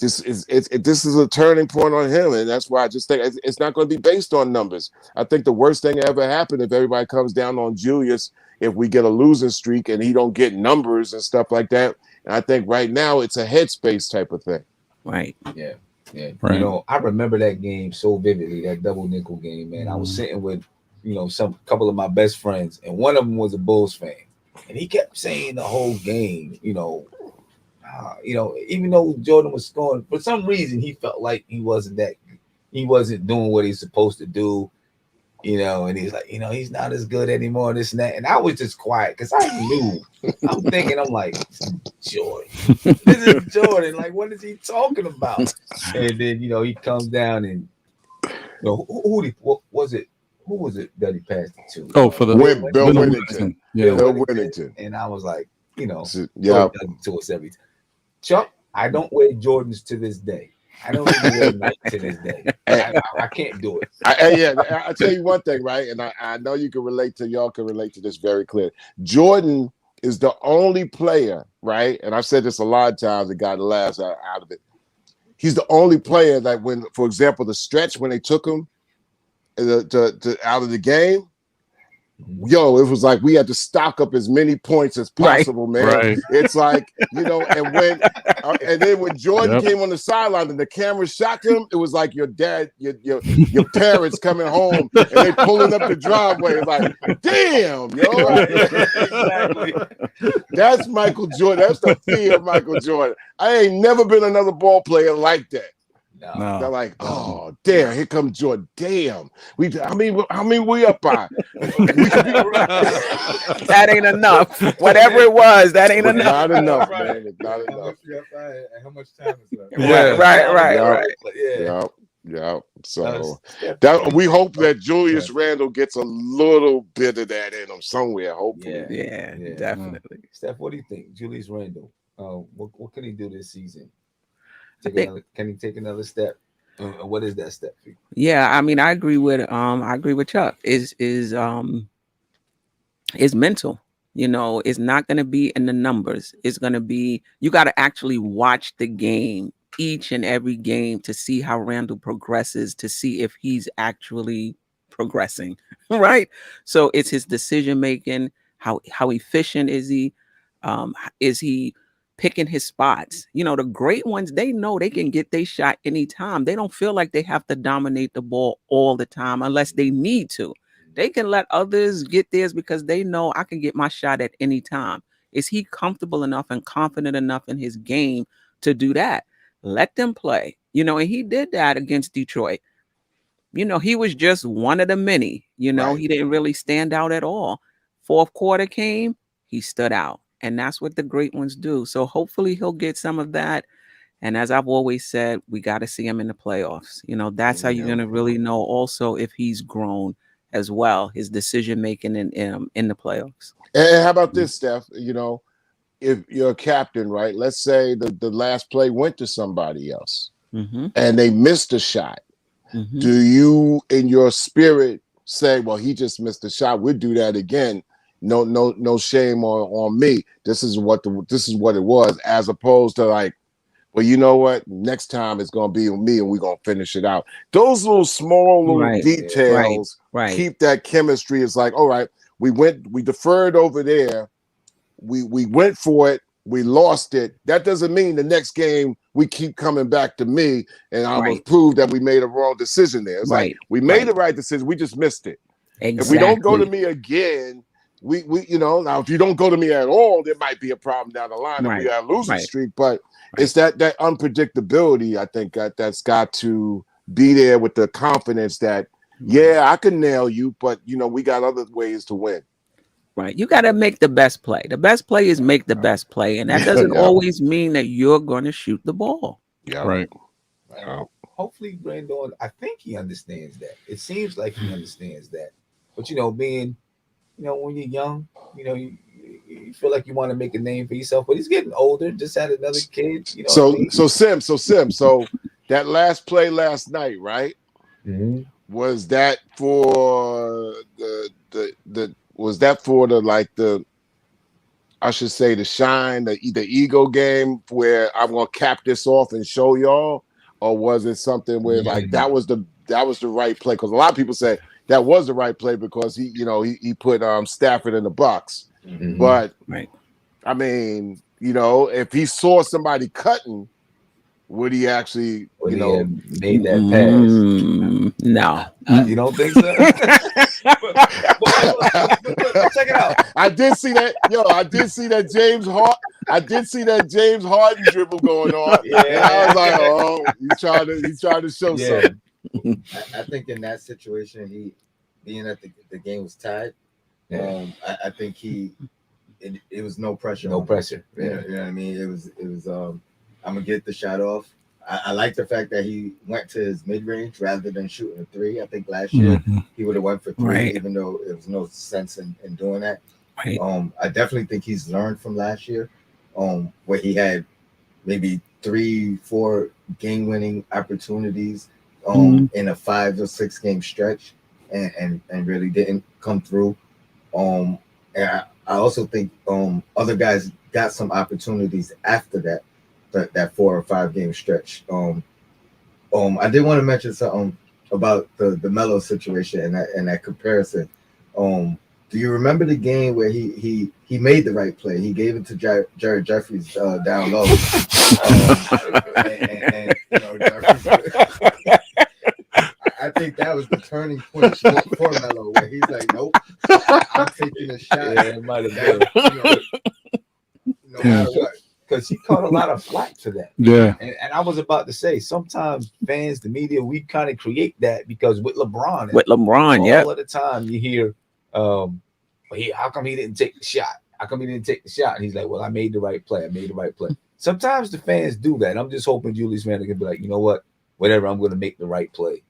this is a turning point on him, and that's why I just think it's not going to be based on numbers. I think the worst thing that ever happened if everybody comes down on Julius, if we get a losing streak and he don't get numbers and stuff like that. And I think right now it's a headspace type of thing. Right. Yeah. Right. I remember that game so vividly, that double nickel game, man. I was sitting with, couple of my best friends, and one of them was a Bulls fan, and he kept saying the whole game, even though Jordan was scoring, for some reason he felt like he wasn't doing what he's supposed to do, and he's like, he's not as good anymore, this and that. And I was just quiet because I knew. I'm thinking, I'm like, Jordan. This is Jordan. Like, what is he talking about? And then, he comes down and, who was it that he passed it to? Oh, for the Bill Whittington. Yeah. Bill Whittington. And I was like, yeah, Jordan does it to us every time. Chuck, I don't wear Jordans to this day. I don't even wear Nike to this day. I can't do it. I'll tell you one thing, right? And I know y'all can relate to this very clear. Jordan is the only player, right? And I've said this a lot of times and got the laughs out of it. He's the only player that when, for example, the stretch when they took him out of the game, it was like we had to stock up as many points as possible, man. Right. It's like, and then when Jordan came on the sideline and the camera shot him, it was like your dad, your parents coming home and they pulling up the driveway. It's like, damn, Exactly. That's Michael Jordan. That's the fear of Michael Jordan. I ain't never been another ball player like that. No. They're like, oh, damn, here comes Jordan. Damn. How many we up by? That ain't enough. Whatever it was, that ain't enough. Not enough, man. It's not enough. How much time is left? Right. Yeah. Yeah. So Steph, that we hope that Julius Randle gets a little bit of that in him somewhere. Hopefully. Yeah, Yeah. definitely. Steph, what do you think? Julius Randle, what can he do this season? Can he take another step? What is that step for you? Yeah, I mean, I agree with Chuck. Is mental. You know, it's not going to be in the numbers. It's going to be, you got to actually watch the game, each and every game, to see how Randall progresses, to see if he's actually progressing, right? So it's his decision making. How efficient is he? Is he picking his spots? You know, the great ones, they know they can get their shot anytime. They don't feel like they have to dominate the ball all the time unless they need to. They can let others get theirs because they know I can get my shot at any time. Is he comfortable enough and confident enough in his game to do that? Let them play. You know, and he did that against Detroit. You know, he was just one of the many. You know, Right. he didn't really stand out at all. Fourth quarter came, he stood out. And that's what the great ones do. So hopefully he'll get some of that. And as I've always said, we got to see him in the playoffs. You know, that's how you're going to really know also if he's grown as well, his decision making in the playoffs. And how about this, Steph? You know, if you're a captain, right? Let's say the last play went to somebody else and they missed a shot. Do you, in your spirit, say, well, he just missed a shot, we'll do that again? No shame on me. This is what it was, as opposed to like, well, you know what? Next time it's gonna be with me, and we're gonna finish it out. Those little small little details keep that chemistry. It's like, all right, we deferred over there, we went for it, we lost it. That doesn't mean the next game we keep coming back to me and I'm gonna prove that we made a wrong decision there. It's like we made the right decision, we just missed it. If we don't go to me again, we you know, now if you don't go to me at all, there might be a problem down the line if we are losing streak. But it's that unpredictability, I think, that's got to be there with the confidence that, yeah, I can nail you, but you know, we got other ways to win. Right. You got to make the best play. The best play is make the best play. And that doesn't always mean that you're going to shoot the ball. Yeah. Right. Hopefully, Brandon, I think he understands that. It seems like he understands that. But, you know, being, you know, when you're young, you know, you feel like you want to make a name for yourself, but he's getting older, just had another kid. You know so Sim, so that last play last night, right? Was that for I should say the shine, the ego game where I'm gonna cap this off and show y'all, or was it something where like that was the right play? Because a lot of people say that was the right play because he put Stafford in the box. But I mean, you know, if he saw somebody cutting, would he actually, made that pass? No, you don't think so? but check it out. I did see that. I did see that James Harden dribble going on. Yeah, and I was like, oh, he's trying to show something. I think in that situation, he being that the game was tied. I think it was no pressure. No pressure. You know what I mean? It was I'm gonna get the shot off. I like the fact that he went to his mid-range rather than shooting a three. I think last year he would have went for three, even though there was no sense in doing that. I definitely think he's learned from last year, where he had maybe 3-4 game-winning opportunities in a 5 or 6 game stretch, and really didn't come through. And I also think other guys got some opportunities after that 4 or 5 game stretch. I did want to mention something about the Melo situation and that comparison. Do you remember the game where he made the right play? He gave it to Jared Jeffries down low. And I think that was the turning point for Melo, where he's like, nope, I'm taking a shot. Yeah, it might have been. No matter what. Because he caught a lot of flack for that. Yeah. And I was about to say, sometimes fans, the media, we kind of create that because with LeBron, all of the time you hear, how come he didn't take the shot? How come he didn't take the shot? And he's like, well, I made the right play. Sometimes the fans do that. I'm just hoping Julius Randle can be like, you know what? whatever, I'm going to make the right play.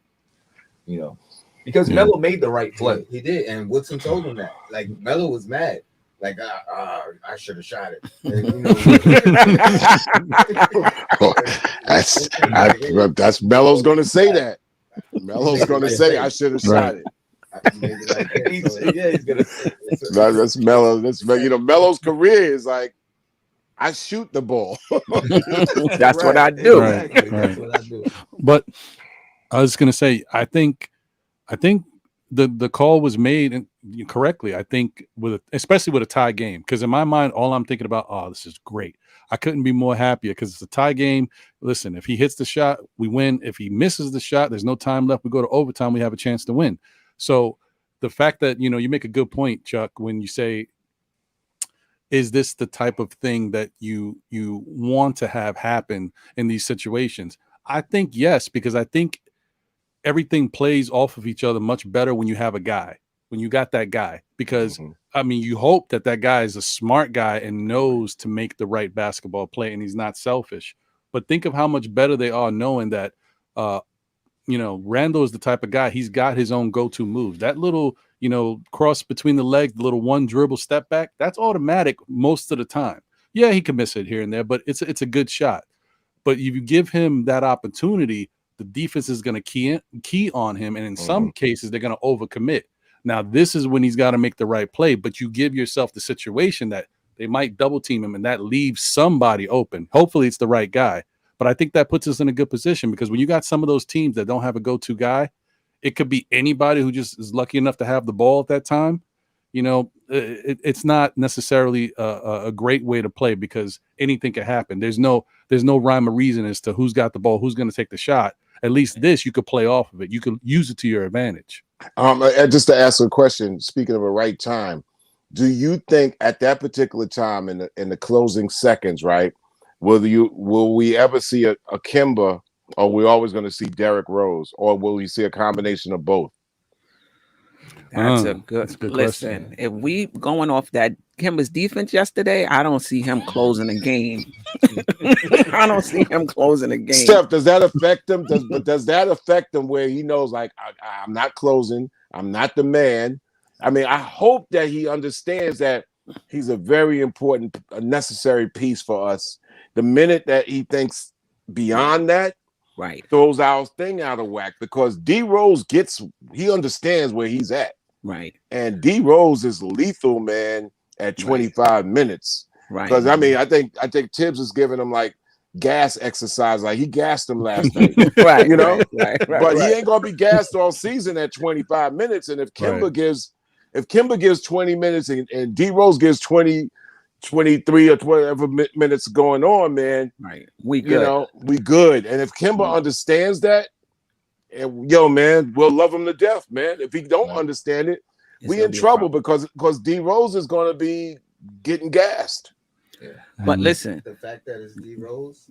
You know, because Melo made the right play. He did, and Woodson told him that. Like Melo was mad. Like I should have shot it. And, that's Melo's going to say that. Melo's going to say I should have shot it. He's gonna. That's Melo. Melo's career is like, I shoot the ball. That's what I do. Right. That's what I do. But I was going to say, I think the call was made correctly. I think especially with a tie game, because in my mind, all I'm thinking about, this is great. I couldn't be more happier because it's a tie game. Listen, if he hits the shot, we win. If he misses the shot, there's no time left. We go to overtime. We have a chance to win. So the fact that, you make a good point, Chuck, when you say, is this the type of thing that you want to have happen in these situations? I think yes, because I think everything plays off of each other much better when you have a guy, when you got that guy, because you hope that guy is a smart guy and knows to make the right basketball play and he's not selfish. But think of how much better they are knowing that, Randall is the type of guy, he's got his own go-to moves. That little, cross between the legs, the little one dribble step back, that's automatic most of the time. Yeah, he can miss it here and there, but it's a good shot. But if you give him that opportunity, the defense is going to key on him. And in some cases, they're going to overcommit. Now, this is when he's got to make the right play, but you give yourself the situation that they might double team him and that leaves somebody open. Hopefully it's the right guy. But I think that puts us in a good position because when you got some of those teams that don't have a go-to guy, it could be anybody who just is lucky enough to have the ball at that time. It's not necessarily a great way to play because anything can happen. There's no rhyme or reason as to who's got the ball, who's going to take the shot. At least this, you could play off of it. You could use it to your advantage. Just to ask a question, speaking of a right time, do you think at that particular time in the closing seconds, right, will we ever see a Kemba, or we're always going to see Derrick Rose, or will we see a combination of both? That's a good question. Listen, if we going off that Kemba's defense yesterday, I don't see him closing a game. I don't see him closing a game. Steph, does that affect him? Does that affect him where he knows, like, I'm not closing, I'm not the man? I mean, I hope that he understands that he's a very important, necessary piece for us. The minute that he thinks beyond that, right, throws our thing out of whack, because D Rose he understands where he's at. Right. And D Rose is lethal, man, at 25 minutes. Right. Because I think Tibbs is giving him like gas exercise. Like he gassed him last night. Right. Right. But he ain't gonna be gassed all season at 25 minutes. And if Kemba gives 20 minutes and D Rose gives 20, 23 or whatever minutes going on, man. Right. We good. We good. And if Kemba understands that, and man, we'll love him to death, man. If he don't understand it, we in trouble because D Rose is going to be getting gassed. Yeah. But listen, the fact that it's D Rose,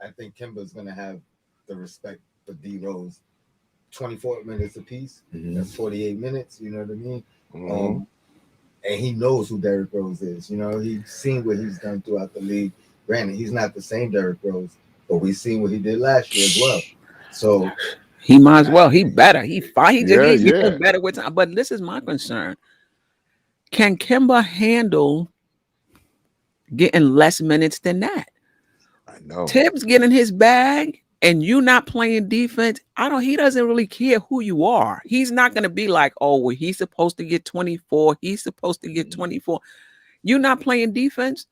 I think Kemba's going to have the respect for D Rose. 24 minutes apiece. That's 48 minutes. You know what I mean? And he knows who Derrick Rose is. He's seen what he's done throughout the league. Granted, he's not the same Derrick Rose, but we've seen what he did last year as well. So he might as well. He better. He better with time. But this is my concern. Can Kemba handle getting less minutes than that? I know. Tibbs getting his bag and you not playing defense. He doesn't really care who you are. He's not going to be like, oh, well, he's supposed to get 24. He's supposed to get 24. You're not playing defense.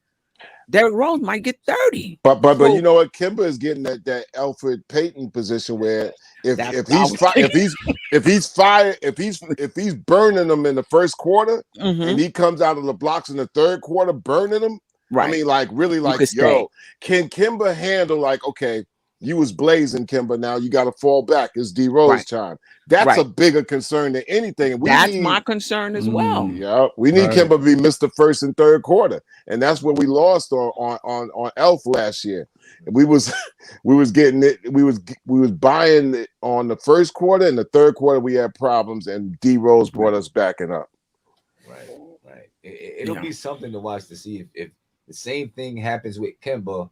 Derrick Rose might get 30. But you know what? Kemba is getting that Alfred Payton position where if he's burning them in the first quarter and he comes out of the blocks in the third quarter burning them, right? I mean, like really, like can Kemba handle like, okay, you was blazing, Kemba, now you got to fall back. It's D Rose time. That's a bigger concern than anything. That's my concern as well. Yeah, we need Kemba to be Mr. First and third quarter, and that's what we lost on Elf last year. We was getting it. We was buying it on the first quarter, and the third quarter we had problems, and D Rose brought us backing up. Right. It'll be something to watch to see if the same thing happens with Kemba,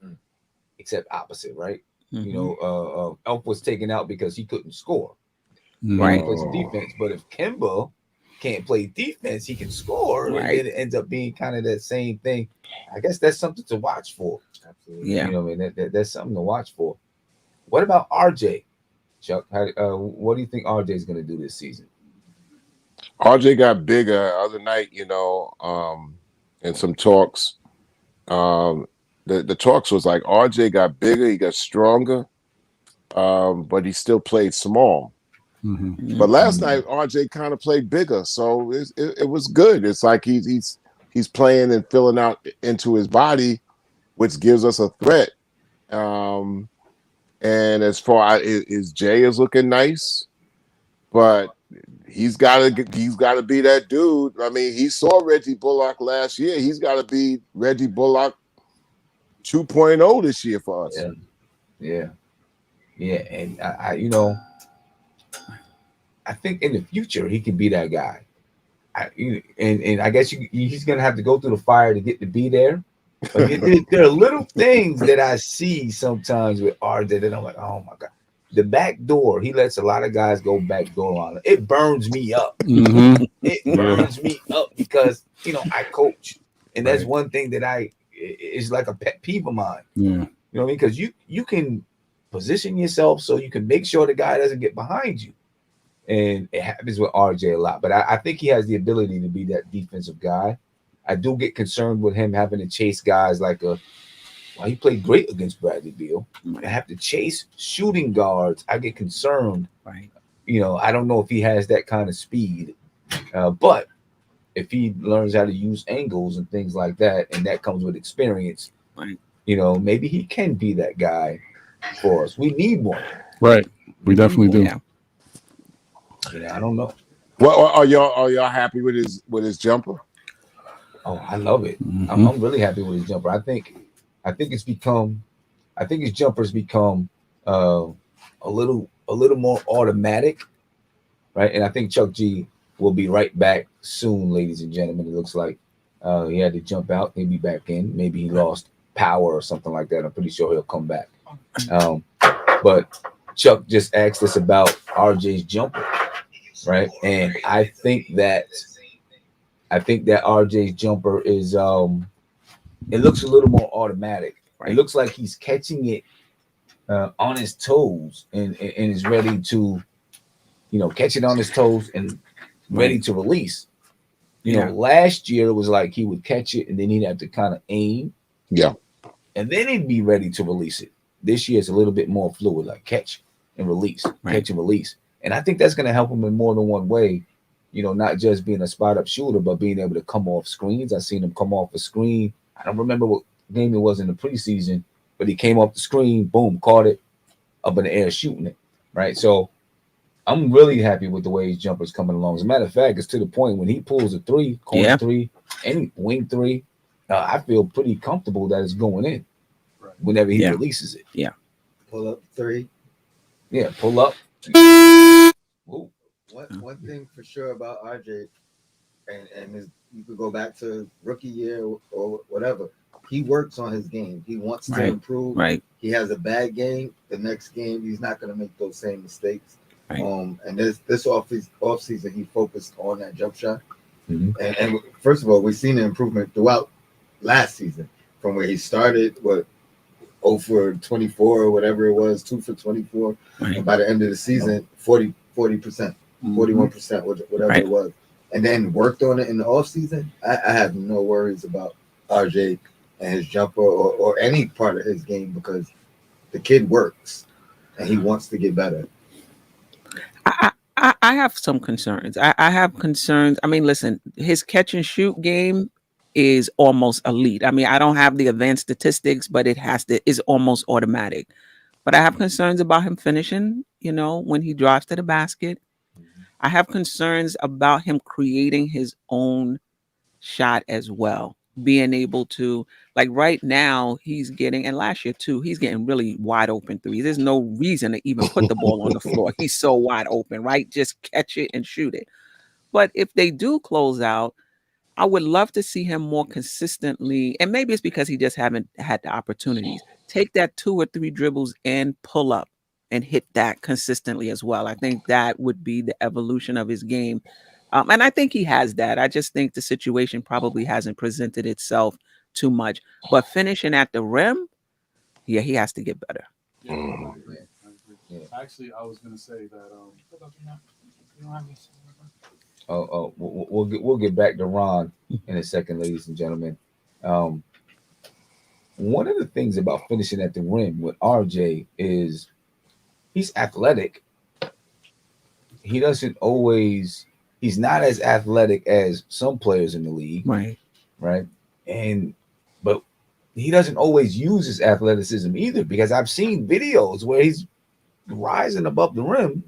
except opposite, right? You know, Elf was taken out because he couldn't score. Right. Play some defense. But if Kemba can't play defense, he can score, and Right. then it ends up being kind of that same thing. I guess that's something to watch for. Absolutely. Yeah. You know, I mean, that's something to watch for. What about RJ? Chuck, what do you think RJ is going to do this season? RJ got bigger other night, you know, in some talks. The talks was like RJ got bigger, he got stronger, but he still played small. But last night RJ kind of played bigger, so it was good. It's like he's playing and filling out into his body, which gives us a threat. And as far as Jay is looking nice, but he's got to be that dude. I mean, he saw Reggie Bullock last year. He's got to be Reggie Bullock 2.0 this year for us. Yeah. And I you know, I think in the future he can be that guy. And I guess he's gonna have to go through the fire to get to be there. But there are little things that I see sometimes with RJ that I'm like, oh my god, the back door. He lets a lot of guys go back door on it. It burns me up. It burns me up because you know I coach, and that's one thing that is like a pet peeve of mine. Yeah, you know what I mean? Because you can position yourself so you can make sure the guy doesn't get behind you. And it happens with RJ a lot, but I think he has the ability to be that defensive guy. I do get concerned with him having to chase guys like he played great against Bradley Beal. I have to chase shooting guards. I get concerned. Right. You know, I don't know if he has that kind of speed, but if he learns how to use angles and things like that, and that comes with experience, right. You know, maybe he can be that guy for us. We need one. Right. We definitely do. Yeah. Yeah, I don't know. Well, are y'all happy with his jumper? Oh, I love it. I'm really happy with his jumper. I think his jumper's become a little more automatic, right? And I think Chuck G will be right back soon, ladies and gentlemen. It looks like he had to jump out, he'll be back in. Maybe he lost power or something like that. I'm pretty sure he'll come back. But Chuck just asked us about RJ's jumper, right? And I think that RJ's jumper is it looks a little more automatic. Right? It looks like he's catching it on his toes and is ready to, you know, catch it on his toes and ready to release. You know, last year it was like he would catch it and then he'd have to kind of aim. Yeah. And then he'd be ready to release it. This year it's a little bit more fluid, like catch and release, catch and release. And I think that's going to help him in more than one way. You know, not just being a spot-up shooter, but being able to come off screens. I've seen him come off a screen. I don't remember what game it was in the preseason, but he came off the screen, boom, caught it, up in the air, shooting it, right? So I'm really happy with the way his jumper's coming along. As a matter of fact, it's to the point when he pulls a three, corner three, any wing three, I feel pretty comfortable that it's going in whenever he releases it. Yeah. Pull up three. Yeah, pull up. Ooh. One thing for sure about RJ, and you could go back to rookie year or whatever. He works on his game. He wants to improve. Right. He has a bad game. The next game, he's not going to make those same mistakes. Right. And this off season, he focused on that jump shot. And first of all, we've seen the improvement throughout last season from where he started. 0 for 24 or whatever it was, 2 for 24, and by the end of the season, 40%, 41%, whatever it was, and then worked on it in the off season. I have no worries about RJ and his jumper or any part of his game because the kid works and he wants to get better. I have some concerns. I have concerns. I mean, listen, his catch and shoot game is almost elite. I mean, I don't have the advanced statistics, but is almost automatic. But I have concerns about him finishing, you know, when he drives to the basket. I have concerns about him creating his own shot as well. Being able to, like right now, he's getting, and last year too, he's getting really wide open threes. There's no reason to even put the ball on the floor. He's so wide open, right? Just catch it and shoot it. But if they do close out, I would love to see him more consistently, and maybe it's because he just haven't had the opportunities, take that 2 or 3 dribbles and pull up and hit that consistently as well. I think that would be the evolution of his game. And I think he has that. I just think the situation probably hasn't presented itself too much. But finishing at the rim, yeah, he has to get better. Mhm. Actually, I was gonna say that. We'll get back to Ron in a second, ladies and gentlemen. One of the things about finishing at the rim with RJ is he's athletic. He doesn't always. He's not as athletic as some players in the league, Right. right? But he doesn't always use his athleticism either, because I've seen videos where he's rising above the rim.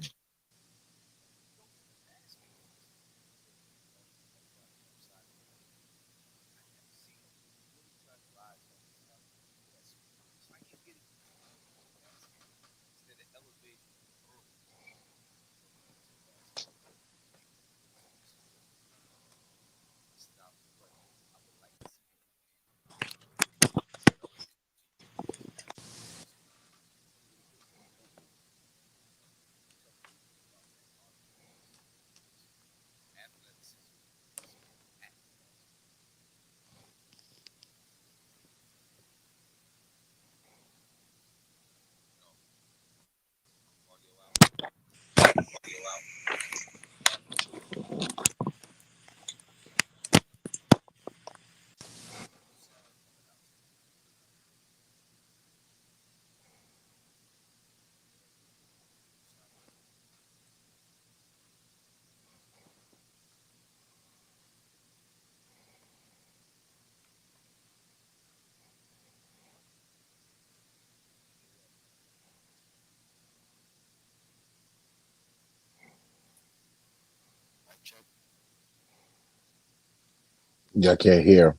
Yeah, I can't hear.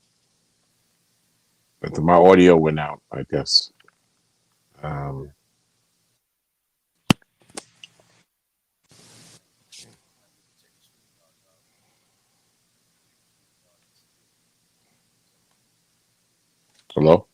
But my audio went out, I guess. Hello?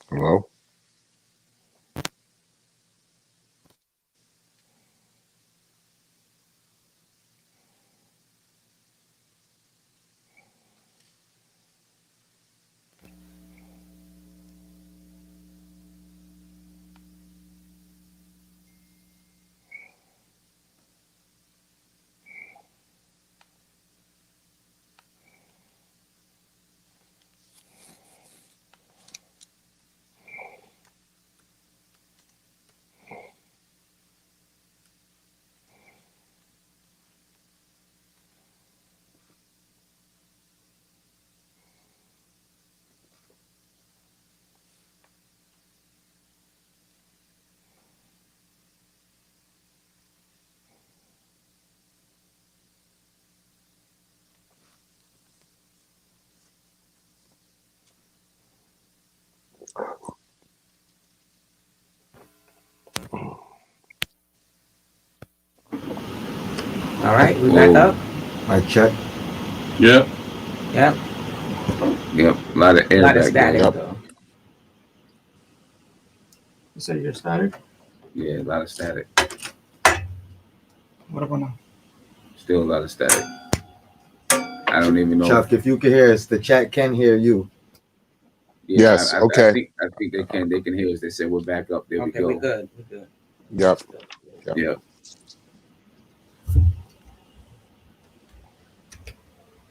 Hello? All right, we back up. Mic check. Yeah. Yep. Yep, a lot of A air lot of back static there. though. You say you're static? Yeah, a lot of static. What about now? Still a lot of static. I don't even know. Chuck, if you can hear us, the chat can hear you. Yeah, Yes, I okay. think they can hear us. They said we're back up. There Okay, we we go. good. We good. Yep. Yeah.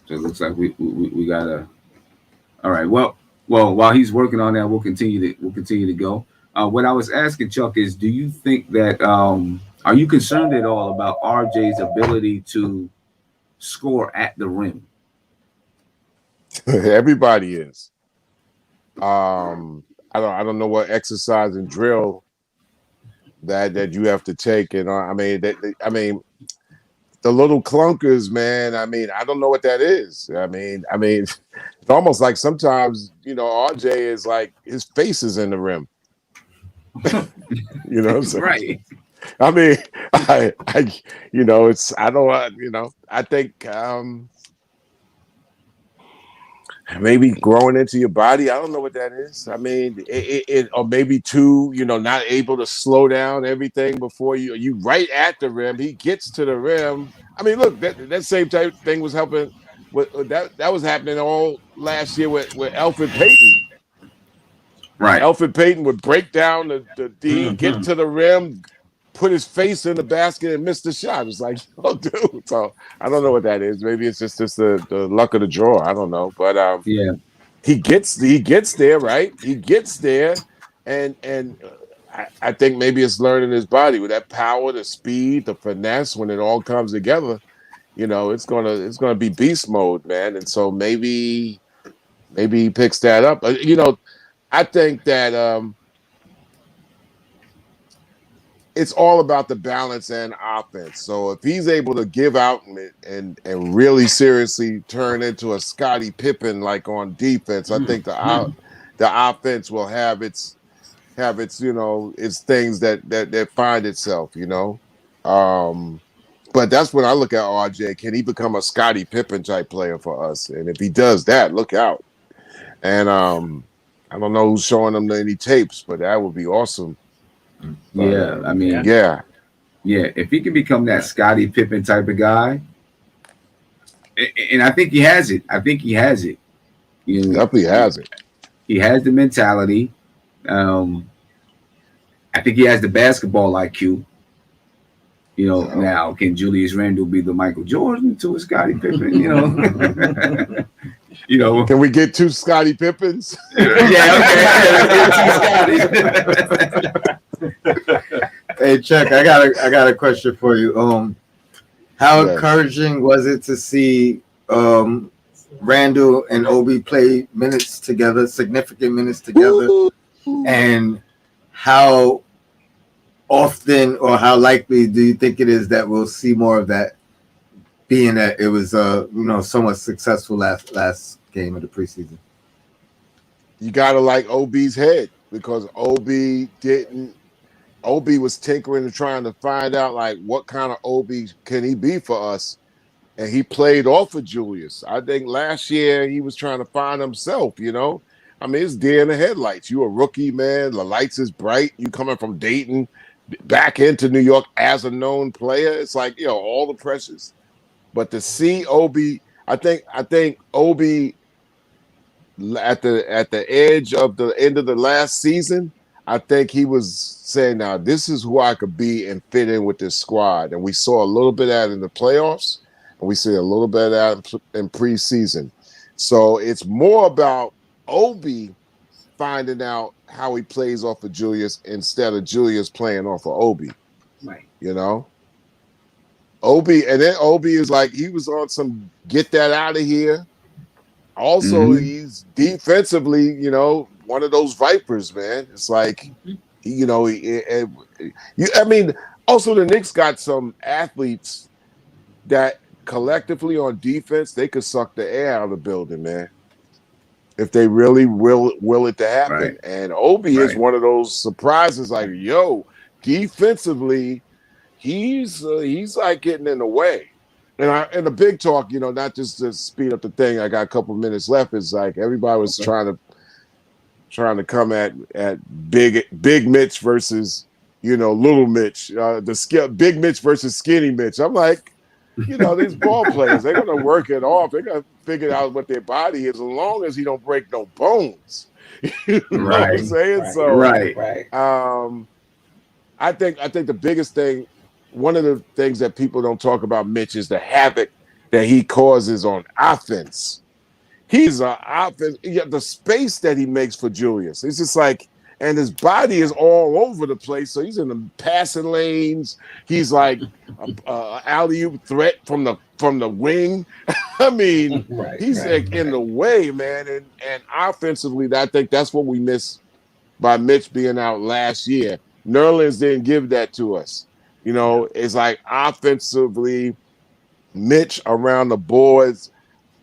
So it looks like we gotta All right. Well, while he's working on that, we'll continue to go. What I was asking Chuck is, do you think that are you concerned at all about RJ's ability to score at the rim? Everybody is. I don't know what exercise and drill that you have to take, and I mean the little clunkers, man. I mean, I don't know what that is. I mean, it's almost like sometimes RJ is like his face is in the rim. You know what I'm saying? Right. I mean, it's I don't I think maybe growing into your body. I don't know what that is. I mean, it or maybe too, not able to slow down everything before you right at the rim. He gets to the rim. I mean, look, that same type thing was helping. That was happening all last year with Elfrid Payton. Right. Elfrid Payton would break down the D, get Mhm. to the rim, put his face in the basket, and miss the shot. It's like, oh, dude. So I don't know what that is. Maybe it's just the luck of the draw. I don't know, but Yeah. he gets there, right? He gets there, and I think maybe it's learning his body with that power, the speed, the finesse. When it all comes together, it's gonna be beast mode, man. And so maybe he picks that up. I think that it's all about the balance and offense. So if he's able to give out and really seriously turn into a Scottie Pippen like on defense, I think the offense will have its things that find itself. But that's when I look at RJ. Can he become a Scottie Pippen type player for us? And if he does that, look out. And I don't know who's showing him any tapes, but that would be awesome. But, Yeah. I mean, yeah. yeah. If he can become that Scottie Pippen type of guy, and I think he has it. I think he has it. You know, Definitely has it. he has the mentality. Um, I think he has the basketball IQ. Now can Julius Randle be the Michael Jordan to a Scottie Pippen? Can we get two Scottie Pippens? Yeah, okay. Hey Chuck, I got a question for you. How Yes. encouraging was it to see Randall and Obi play minutes together, significant minutes together, and how often or how likely do you think it is that we'll see more of that, being that it was somewhat successful last game of the preseason? You gotta like OB's head because OB was tinkering and trying to find out like what kind of OB can he be for us. And he played off of Julius. I think last year he was trying to find himself. I mean, it's deer in the headlights. You a rookie, man. The lights is bright. You coming from Dayton back into New York as a known player. It's like, all the pressures. But to see Obi, I think Obi at the edge of the end of the last season, I think he was saying, now this is who I could be and fit in with this squad. And we saw a little bit of that in the playoffs, and we see a little bit of that in preseason. So it's more about Obi finding out how he plays off of Julius instead of Julius playing off of Obi. Right. Obi, and then Obi is like, he was on some get that out of here. Also, he's defensively, one of those vipers, man. It's like, I mean, also the Knicks got some athletes that collectively on defense, they could suck the air out of the building, man. If they really will it to happen. Right. And Obi is one of those surprises, like, defensively, he's like getting in the way. And the big talk, not just to speed up the thing, I got a couple minutes left, is like everybody was trying to come at big Mitch versus little Mitch, big Mitch versus skinny Mitch. I'm like, these ball players, they're gonna work it off. They're gonna figure out what their body is, as long as he don't break no bones. You know what I'm saying? Right. I think the biggest thing, one of the things that people don't talk about Mitch is the havoc that he causes on offense. he's an offense. Yeah, the space that he makes for Julius, it's just like, and his body is all over the place. So he's in the passing lanes. He's like a alley-oop threat from the wing. I mean, he's like in the way, man. And offensively, I think that's what we missed by Mitch being out last year. Nerlens didn't give that to us. You know, it's like offensively, Mitch around the boards,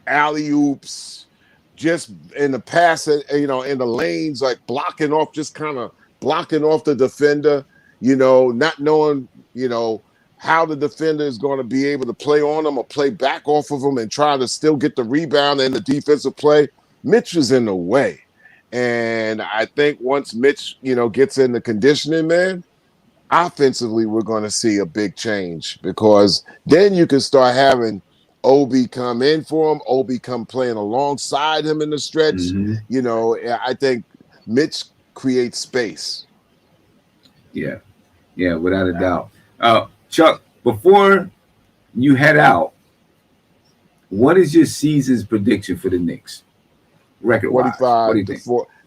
alley-oops, just in the pass, you know, in the lanes, like blocking off, just kind of blocking off the defender, you know, not knowing, you know, how the defender is going to be able to play on them or play back off of them and try to still get the rebound and the defensive play. Mitch is in the way. And I think once Mitch, you know, gets in the conditioning, man, offensively, we're going to see a big change, because then you can start having Obi come in for him, Obi come playing alongside him in the stretch. You know, I think Mitch creates space. Yeah, without a doubt. Chuck, before you head out, what is your season's prediction for the Knicks? Record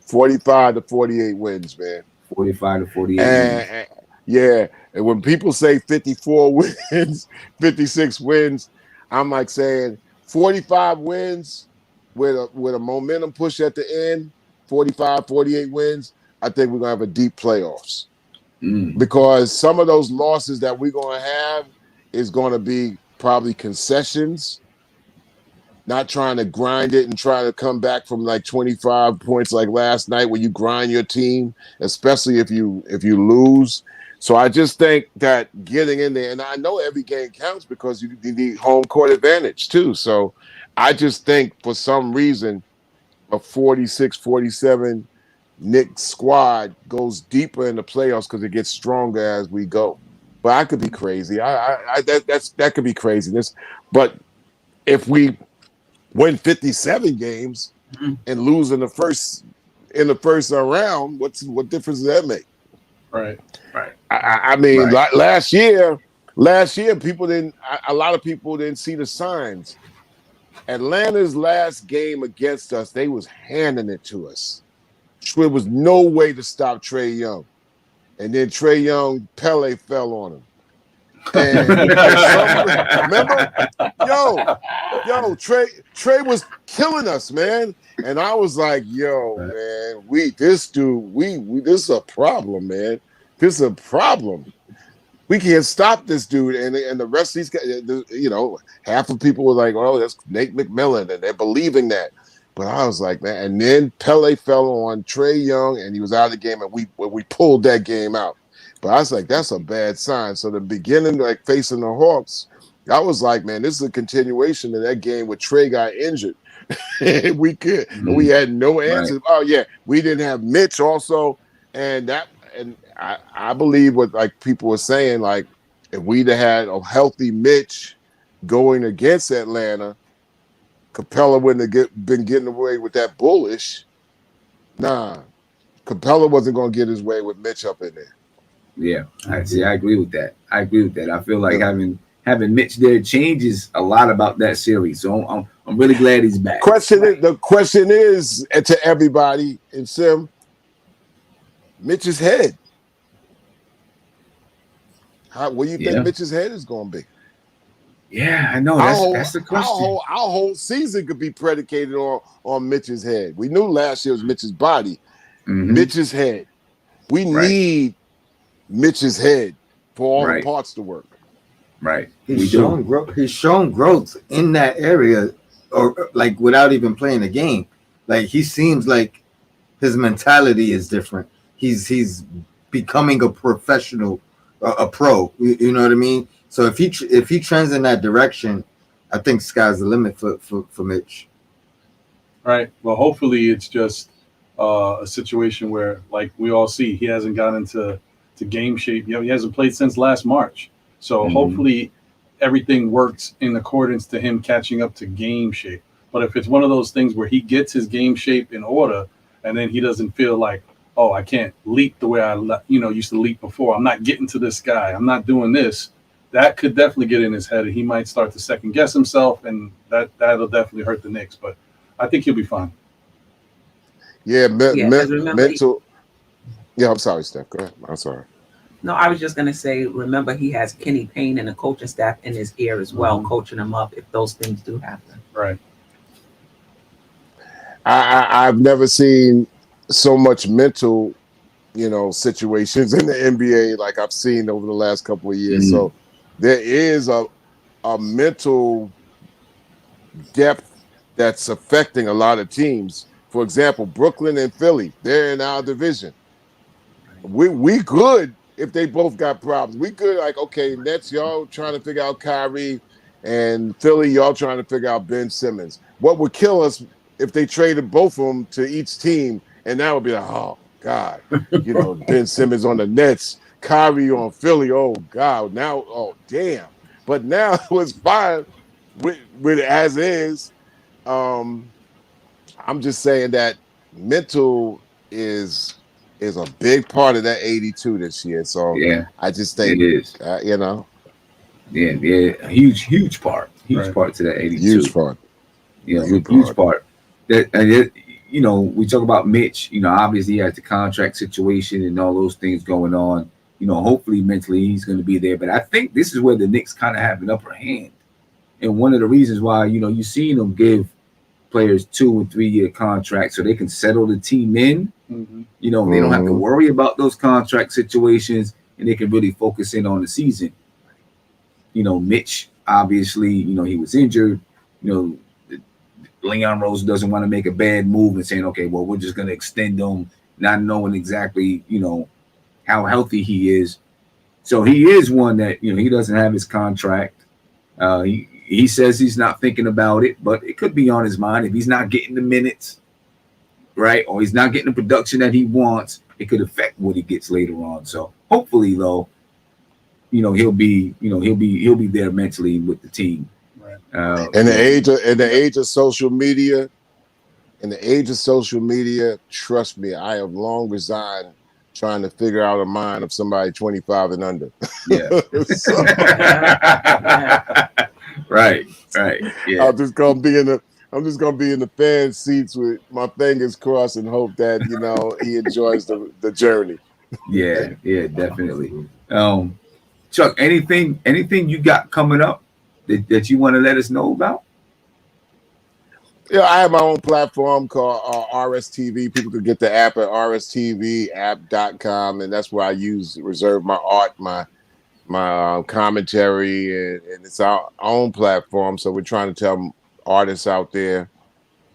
45 to 48 wins, man. 45 to 48 wins. Yeah, and when people say 54 wins, 56 wins, I'm like saying 45 wins with a momentum push at the end, 45, 48 wins, I think we're going to have a deep playoffs. Because some of those losses that we're going to have is going to be probably concessions, not trying to grind it and try to come back from like 25 points like last night when you grind your team, especially if you lose. So I just think that getting in there, and I know every game counts because you need home court advantage too. So I just think for some reason a 46-47 Knicks squad goes deeper in the playoffs because it gets stronger as we go. But I could be crazy. That could be craziness. But if we win 57 games and lose in the first round, what difference does that make? Right. I mean, last year, people didn't. A lot of people didn't see the signs. Atlanta's last game against us, they was handing it to us. There was no way to stop Trae Young, and then Trae Young, Pele fell on him. And remember, Trae was killing us, man. And I was like, man, this is a problem, man. This is a problem. We can't stop this dude. And the rest of these guys, you know, half of people were like, oh, that's Nate McMillan, and they're believing that. But I was like, man, and then Pele fell on Trae Young, and he was out of the game, and we pulled that game out. But I was like, that's a bad sign. So the beginning, like facing the Hawks, I was like, man, this is a continuation of that game where Trae got injured. We had no answers. Right. Oh yeah, we didn't have Mitch also, and I believe what like people were saying, like if we'd have had a healthy Mitch going against Atlanta, Capella wouldn't have been getting away with that bullish. Nah, Capella wasn't going to get his way with Mitch up in there. Yeah, I agree with that. I feel like having Mitch there changes a lot about that series. So I'm really glad he's back. The question is to everybody in Sim, Mitch's head. What do you think Mitch's head is going to be? Yeah, I know. That's the question. Our whole season could be predicated on Mitch's head. We knew last year was Mitch's body. Mitch's head. We need Mitch's head for all the parts to work. Right. He's shown growth in that area, or like without even playing a game. Like he seems like his mentality is different. He's becoming a professional, a pro. You know what I mean? So if he trends in that direction, I think sky's the limit for Mitch. Right. Well, hopefully it's just a situation where, like we all see, he hasn't gotten into game shape. He hasn't played since last March. So hopefully everything works in accordance to him catching up to game shape. But if it's one of those things where he gets his game shape in order and then he doesn't feel like, oh, I can't leap the way I used to leap before. I'm not getting to this guy. I'm not doing this. That could definitely get in his head, and he might start to second guess himself, and that'll definitely hurt the Knicks. But I think he'll be fine. Yeah, Yeah, 'cause remember mental. Yeah, I'm sorry, Steph. Go ahead. I'm sorry. No, I was just gonna say, remember he has Kenny Payne and the coaching staff in his ear as well, coaching him up if those things do happen. Right. I've never seen so much mental, situations in the NBA like I've seen over the last couple of years. So there is a mental depth that's affecting a lot of teams. For example, Brooklyn and Philly, they're in our division. We good if they both got problems. We good, like, okay, Nets, y'all trying to figure out Kyrie, and Philly, y'all trying to figure out Ben Simmons. What would kill us if they traded both of them to each team, and that would be like, oh God, Ben Simmons on the Nets, Kyrie on Philly. Oh God, now, oh damn. But now it was fine with it as is. I'm just saying that mental is a big part of that 82 this year. So Yeah, I just think it is. Yeah, Huge part Right. to that 82. Huge part. Huge part. We talk about Mitch. Obviously he has the contract situation and all those things going on. Hopefully mentally he's going to be there. But I think this is where the Knicks kind of have an upper hand. And one of the reasons why you've seen them give players 2 and 3 year contracts so they can settle the team in. They don't have to worry about those contract situations, and they can really focus in on the season. Mitch, obviously, he was injured. Leon Rose doesn't want to make a bad move and saying, okay, well, we're just going to extend him, not knowing exactly, how healthy he is. So he is one that, he doesn't have his contract. He says he's not thinking about it, but it could be on his mind. If he's not getting the minutes, right, or he's not getting the production that he wants, it could affect what he gets later on. So hopefully, though, he'll be there mentally with the team. Right. In the age of social media, trust me, I have long resigned trying to figure out a mind of somebody 25 and under. Yeah. Right. Yeah. I'm just gonna be in the fan seats with my fingers crossed and hope that he enjoys the journey. Yeah, definitely. Chuck, anything you got coming up that you want to let us know about? Yeah, I have my own platform called RSTV. People can get the app at rstvapp.com, and that's where I reserve my art, my commentary, and it's our own platform. So we're trying to tell artists out there,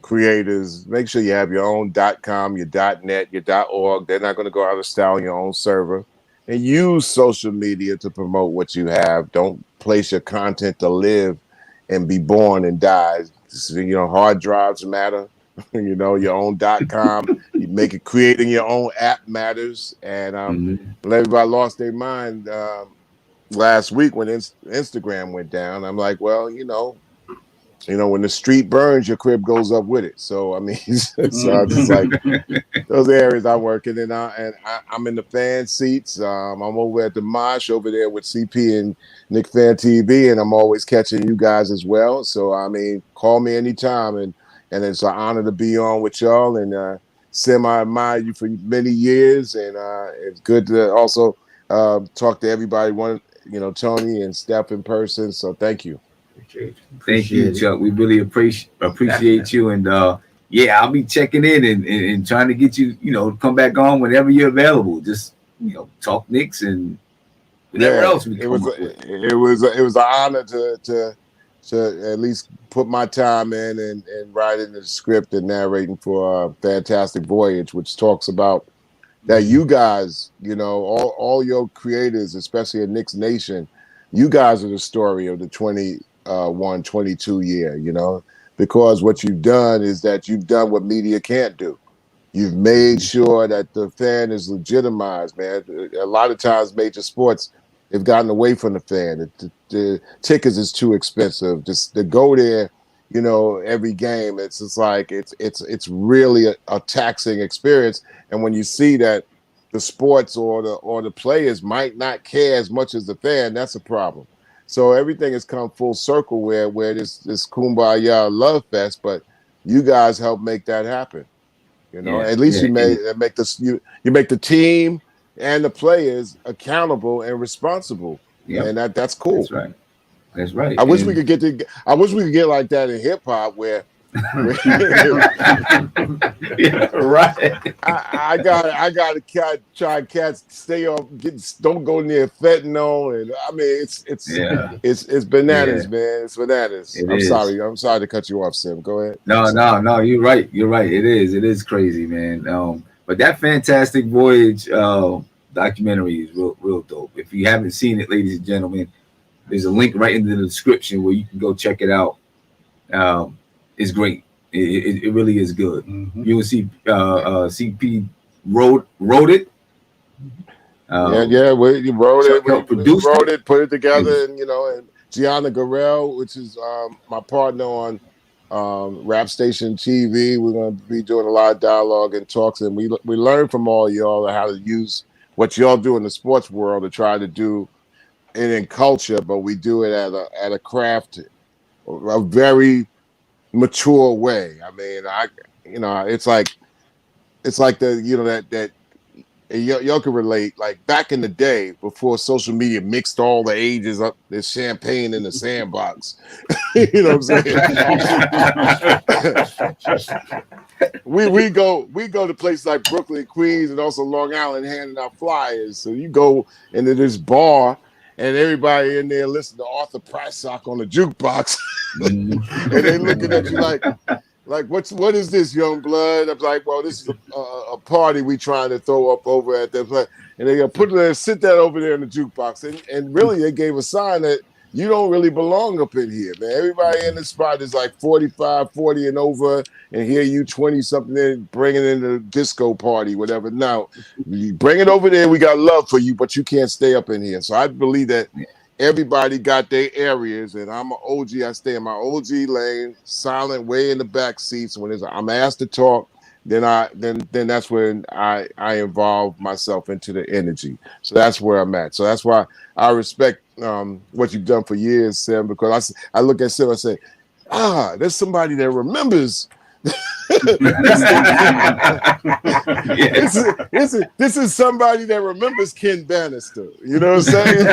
creators, make sure you have your own .com, your .net, your .org. They're not going to go out of style on your own server. And use social media to promote what you have. Don't place your content to live and be born and die. Hard drives matter. Your own .com. You make it, creating your own app matters. And everybody lost their mind last week when Instagram went down. I'm like, well, when the street burns, your crib goes up with it. So I mean, so I'm just like those areas I work in, and I'm in the fan seats. I'm over at the Mosh over there with CP and Nick Fan TV, and I'm always catching you guys as well. So I mean, call me anytime, and it's an honor to be on with y'all. And Sim, I admire you for many years, and it's good to also talk to everybody. Tony and Steph in person. So thank you. Thank you, Chuck. We really appreciate you, and I'll be checking in and trying to get you, come back on whenever you're available. Just talk Knicks and whatever else we come up with. It was an honor to at least put my time in and writing the script and narrating for a Fantastic Voyage, which talks about that you guys, all your creators, especially in Knicks Nation, you guys are the story of the 21-22 year, because what you've done is that you've done what media can't do. You've made sure that the fan is legitimized, man. A lot of times major sports have gotten away from the fan. The tickets is too expensive. Just to go there, every game, it's just like it's really a taxing experience. And when you see that the sports or the players might not care as much as the fan, that's a problem. So everything has come full circle where this kumbaya love fest, but you guys help make that happen. Yeah, At least yeah, you make the team and the players accountable and responsible, yep, and that's cool. that's right. That's right. I wish we could get like that in hip hop where yeah, right. I got to try cats stay off, don't go near fentanyl, and I mean it's bananas, man. It's bananas. It I'm is. sorry to cut you off, Sim. Go ahead. No. You're right. It is crazy, man. But that Fantastic Voyage documentary is real dope. If you haven't seen it, ladies and gentlemen, there's a link right in the description where you can go check it out. It's great. It really is good. Mm-hmm. You will see CP wrote it. We wrote it. Produced wrote it, put it together, and Gianna Garrell, which is my partner on Rap Station TV. We're going to be doing a lot of dialogue and talks, and we learn from all y'all how to use what y'all do in the sports world to try to do it in culture, but we do it at a craft, a very mature way. I mean, it's like that y'all can relate. Like back in the day, before social media mixed all the ages up, there's champagne in the sandbox. You know what I'm saying? we go to places like Brooklyn, Queens, and also Long Island handing out flyers. So you go into this bar, and everybody in there listening to Arthur Prysock on the jukebox, and they looking at you like what is this, young blood? I'm like, well, this is a party we trying to throw up over at the place, and they sit that over there in the jukebox, and really they gave a sign that you don't really belong up in here, man. Everybody in the spot is like 45, 40 and over, and here you 20-something in, bringing in the disco party, whatever. Now, you bring it over there, we got love for you, but you can't stay up in here. So I believe that everybody got their areas, and I'm an OG. I stay in my OG lane, silent, way in the back seats. When I'm asked to talk, then that's when I involve myself into the energy. So that's where I'm at. So that's why I respect what you've done for years, Sam, because I look at Sam and say, there's somebody that remembers. This is somebody that remembers Ken Bannister. You know what I'm saying?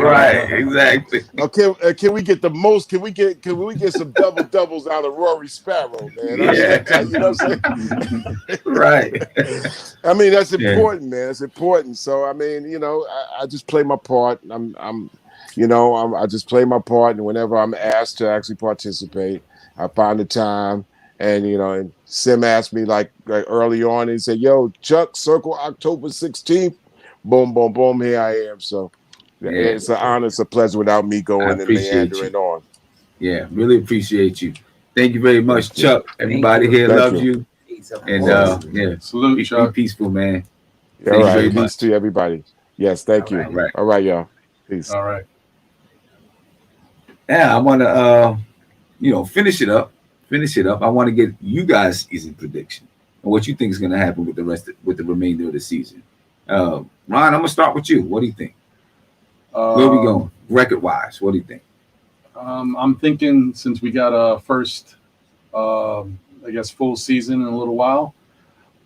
right, exactly. Okay, can we get the most? Can we get some doubles out of Rory Sparrow, man? You know what I'm saying? Right. I mean, that's important, man. It's important. So I mean, I just play my part. I just play my part, and whenever I'm asked to actually participate, I find the time. And and Sim asked me like early on, and he said, "Yo, Chuck, circle October 16th." Boom, boom, boom. Here I am. So it's an honor, it's a pleasure without me going and meandering on. Yeah, really appreciate you. Thank you very much, Chuck. Everybody here loves you. And salute, Chuck. Be peaceful, man. All right, peace to everybody. Yes, thank you. Right. All right, y'all. Peace. All right. Yeah, I want to finish it up. I want to get you guys' season prediction and what you think is going to happen with the remainder of the season. Ron, I'm gonna start with you. What do you think? Where are we going record wise? What do you think? I'm thinking since we got a first, full season in a little while,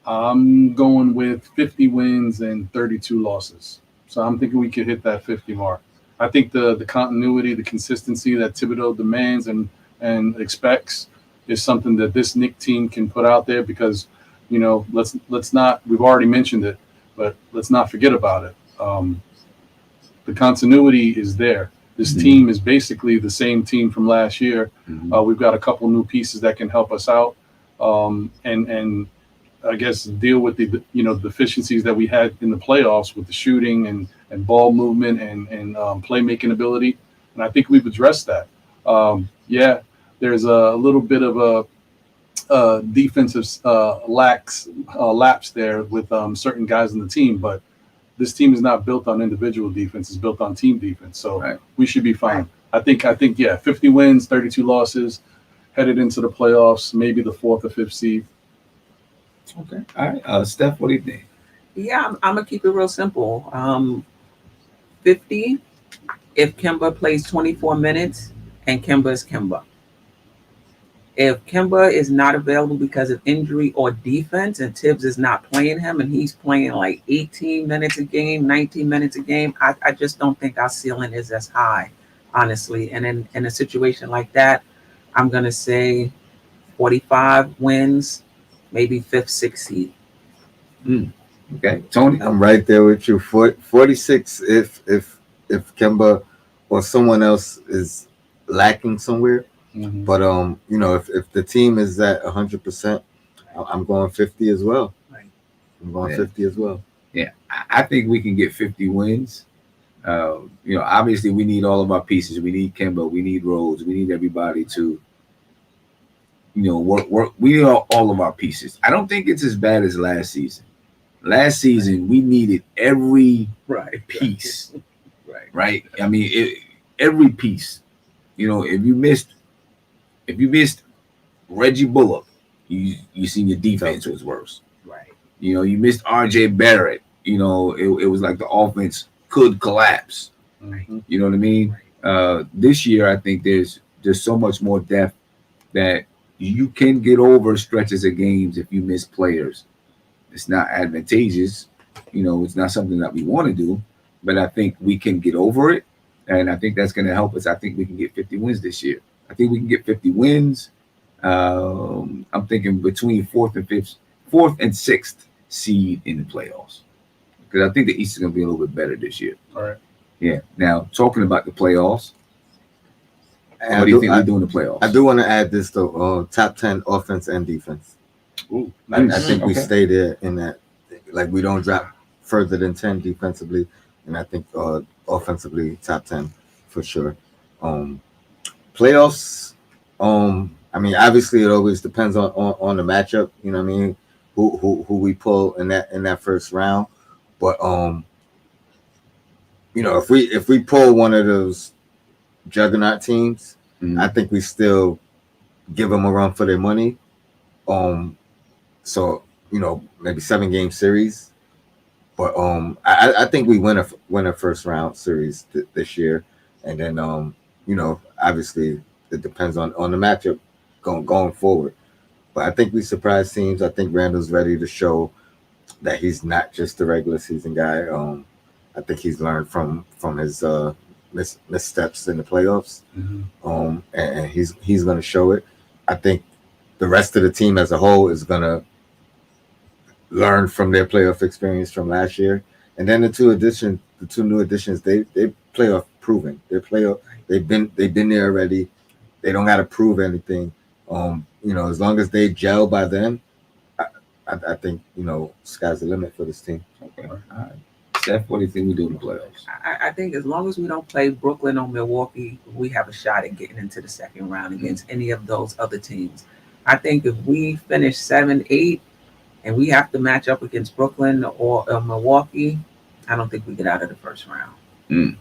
I'm going with 50 wins and 32 losses. So I'm thinking we could hit that 50 mark. I think the continuity, the consistency that Thibodeau demands and expects is something that this Knicks team can put out there because, let's not, we've already mentioned it, but let's not forget about it. The continuity is there. This team is basically the same team from last year. We've got a couple new pieces that can help us out and I guess deal with the deficiencies that we had in the playoffs with the shooting and ball movement and playmaking ability. And I think we've addressed that. There's a little bit of a defensive lapse there with certain guys in the team, but this team is not built on individual defense; it's built on team defense. So we should be fine. I think 50 wins, 32 losses, headed into the playoffs, maybe the 4th or 5th seed. Okay, all right, Steph, what do you think? Yeah, I'm gonna keep it real simple. 50 if Kemba plays 24 minutes, and Kemba is Kemba. If Kemba is not available because of injury or defense, and Tibbs is not playing him, and he's playing like 18 minutes a game, 19 minutes a game, I just don't think our ceiling is as high, honestly. And in a situation like that, I'm going to say 45 wins, maybe fifth, sixth seed. Okay, Tony. I'm right there with you. 46 if Kemba or someone else is lacking somewhere. Mhm. But you know, if the team is at 100%, I'm going 50 as well. Right. I'm going Yeah. 50 as well. Yeah, I think we can get 50 wins. You know, obviously we need all of our pieces. We need Kemba. We need Rhodes. We need everybody to, you know, work. We need all of our pieces. I don't think it's as bad as last season. Last season we needed every piece. Right. I mean, every piece. You know, if you missed Reggie Bullock, you seen your defense was worse. Right. You know, you missed R.J. Barrett. You know, it was like the offense could collapse. Mhm. You know what I mean? This year, I think there's so much more depth that you can get over stretches of games if you miss players. It's not advantageous. You know, it's not something that we want to do, but I think we can get over it. And I think that's going to help us. I think we can get 50 wins this year. I think we can get 50 wins. I'm thinking between fourth and sixth seed in the playoffs, because I think the East is going to be a little bit better this year. All right. Yeah. Now, talking about the playoffs, And what do you think we do in the playoffs? I do want to add this though. Top 10 offense and defense. Ooh, I nice. think we Okay. stay there in that. Like we don't drop further than 10 defensively, and I think offensively top 10 for sure. Playoffs. I mean, obviously it always depends on the matchup. You know what I mean? Who we pull in that first round, but you know, if we pull one of those juggernaut teams, Mhm. I think we still give them a run for their money. So you know, maybe 7-game series, but I think we win a first round series this year, and then you know, obviously it depends on the matchup going forward. But I think we surprise teams. I think Randall's ready to show that he's not just a regular season guy. I think he's learned from his missteps in the playoffs. Mhm. And he's going to show it. I think the rest of the team as a whole is going to learn from their playoff experience from last year. And then the two new additions, they playoff proven. They've been there already. They don't got to prove anything. You know, as long as they gel by then, I think, you know, sky's the limit for this team. Okay. All right. Steph, what do you think we do in the playoffs? I think as long as we don't play Brooklyn or Milwaukee, we have a shot at getting into the second round against any of those other teams. I think if we finish 7-8 and we have to match up against Brooklyn or Milwaukee, I don't think we get out of the first round.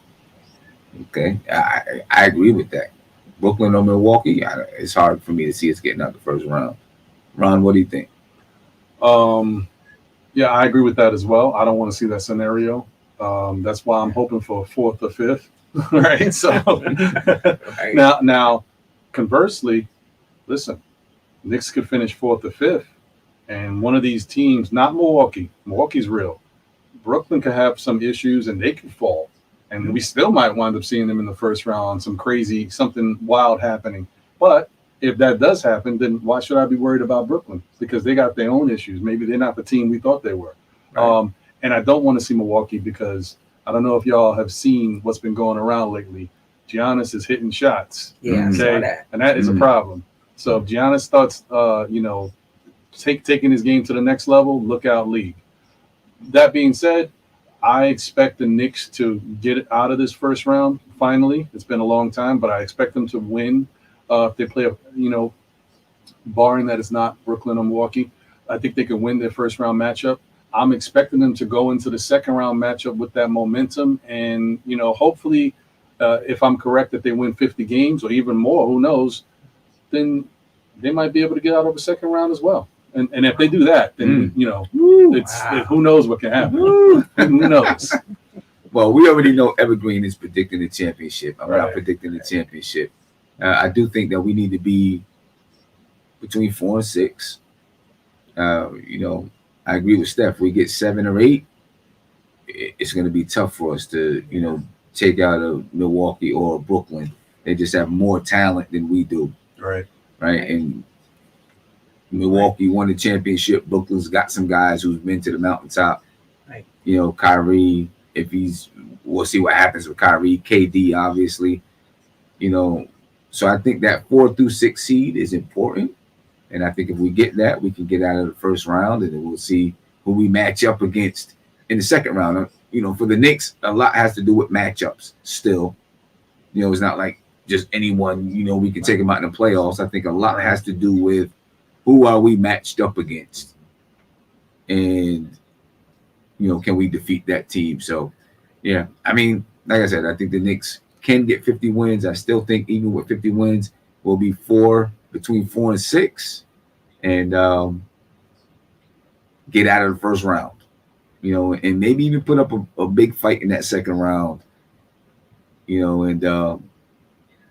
Okay. I agree with that. Brooklyn or Milwaukee, it's hard for me to see us getting out the first round. Ron, what do you think? Yeah, I agree with that as well. I don't want to see that scenario. That's why I'm hoping for a fourth or fifth. Right. So Right. now, conversely, listen, Knicks could finish fourth or fifth, and one of these teams, not Milwaukee. Milwaukee's real. Brooklyn could have some issues, and they could fall, and we still might wind up seeing them in the first round on something wild happening. But if that does happen, then why should I be worried about Brooklyn? Because they got their own issues. Maybe they're not the team we thought they were. Right. And I don't want to see Milwaukee because I don't know if y'all have seen what's been going around lately. Giannis is hitting shots. Yeah, I saw Okay, that. and that is a problem. So if Giannis starts, you know, taking his game to the next level, look out, league. That being said, I expect the Knicks to get out of this first round. Finally, it's been a long time, but I expect them to win. If they play, you know, barring that it's not Brooklyn or Milwaukee, I think they can win their first round matchup. I'm expecting them to go into the second round matchup with that momentum, and you know, hopefully, if I'm correct that they win 50 games or even more, who knows, then they might be able to get out of the second round as well. And if they do that, then you know, who knows what can happen? Who knows? Well, we already know Evergreen is predicting the championship. I'm not Right. predicting the championship. I do think that we need to be between 4 and 6. You know, I agree with Steph. We get 7 or 8, it's going to be tough for us to, you know, take out of Milwaukee or Brooklyn. They just have more talent than we do. Right. Right. And Milwaukee won the championship. Brooklyn's got some guys who's been to the mountaintop. Right. You know, Kyrie, we'll see what happens with Kyrie. KD, obviously. You know, so I think that 4 through 6 seed is important. And I think if we get that, we can get out of the first round, and then we'll see who we match up against in the second round. You know, for the Knicks, a lot has to do with matchups still. You know, it's not like just anyone, you know, we can take them out in the playoffs. I think a lot has to do with who are we matched up against, and, you know, can we defeat that team? So, yeah, I mean, like I said, I think the Knicks can get 50 wins. I still think even with 50 wins, we'll be between 4 and 6, and get out of the first round. You know, and maybe even put up a big fight in that second round. You know, and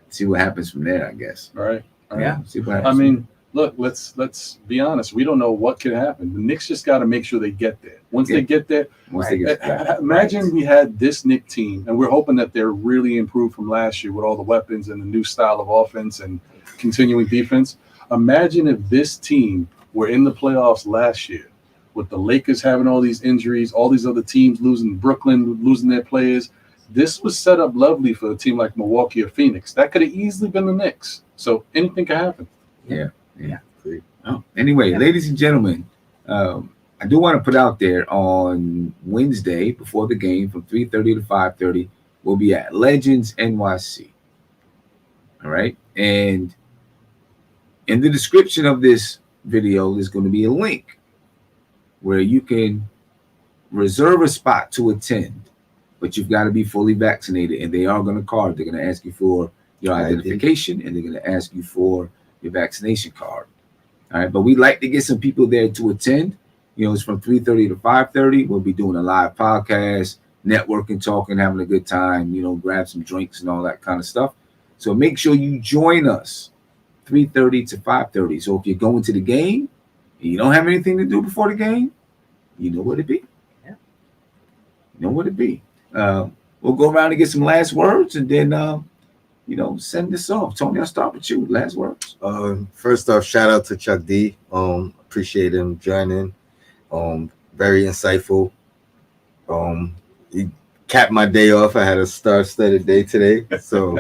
see what happens from there, I guess. All right. Yeah. See what happens. I mean, look, let's be honest. We don't know what could happen. The Knicks just got to make sure they get there. Once they get there, imagine we had this Knicks team, and we're hoping that they're really improved from last year with all the weapons and the new style of offense and continuing defense. Imagine if this team were in the playoffs last year with the Lakers having all these injuries, all these other teams losing, Brooklyn losing their players. This was set up lovely for a team like Milwaukee or Phoenix. That could have easily been the Knicks. So anything could happen. Yeah. Oh, anyway, ladies and gentlemen, I do want to put out there on Wednesday before the game from 3:30 to 5:30, we'll be at Legends NYC. All right. And in the description of this video, there's going to be a link where you can reserve a spot to attend, but you've got to be fully vaccinated, and they are going to card. They're going to ask you for your identification, and they're going to ask you for your vaccination card. All right, but we'd like to get some people there to attend. You know, it's from 3:30 to 5:30. We'll be doing a live podcast, networking, talking, having a good time, you know, grab some drinks and all that kind of stuff. So make sure you join us 3:30 to 5:30. So if you're going to the game and you don't have anything to do before the game, you know what it be. Yeah. You know what it be. We'll go around and get some last words, and then you know, send this off. Tony, I'll start with you. Last words. First off, shout out to Chuck D. Appreciate him joining. Very insightful. He capped my day off. I had a star-studded day today, so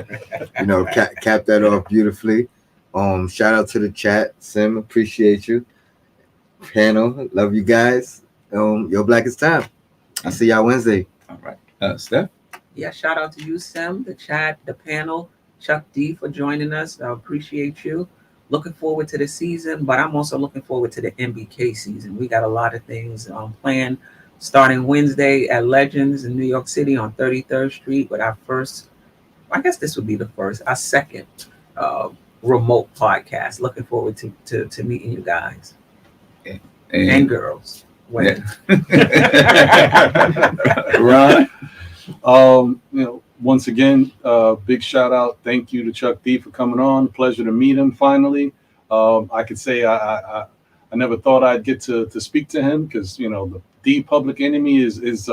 you know, capped that off beautifully. Shout out to the chat, Sim. Appreciate you. Panel, love you guys. Your Black is time. I'll see y'all Wednesday. All right, Steph. Yeah, shout out to you, Sim, the chat, the panel, Chuck D for joining us. I appreciate you. Looking forward to the season, but I'm also looking forward to the MBK season. We got a lot of things planned starting Wednesday at Legends in New York City on 33rd Street with our first, I guess this would be our second remote podcast. Looking forward to meeting you guys and girls. Yeah. Ron? You know, once again, big shout out. Thank you to Chuck D for coming on. Pleasure to meet him finally. I could say I never thought I'd get to speak to him, because, you know, the public enemy is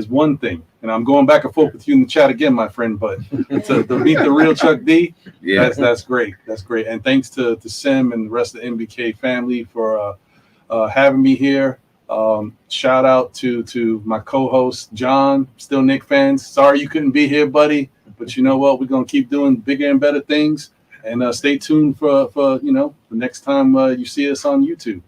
one thing, and I'm going back and forth with you in the chat again, my friend. But to meet the real Chuck D, yeah, that's great. That's great. And thanks to Sim and the rest of the MBK family for having me here. Shout out to my co-host John, still Knicks fans. Sorry you couldn't be here, buddy, but you know what? We're gonna keep doing bigger and better things, and stay tuned for you know, the next time you see us on YouTube.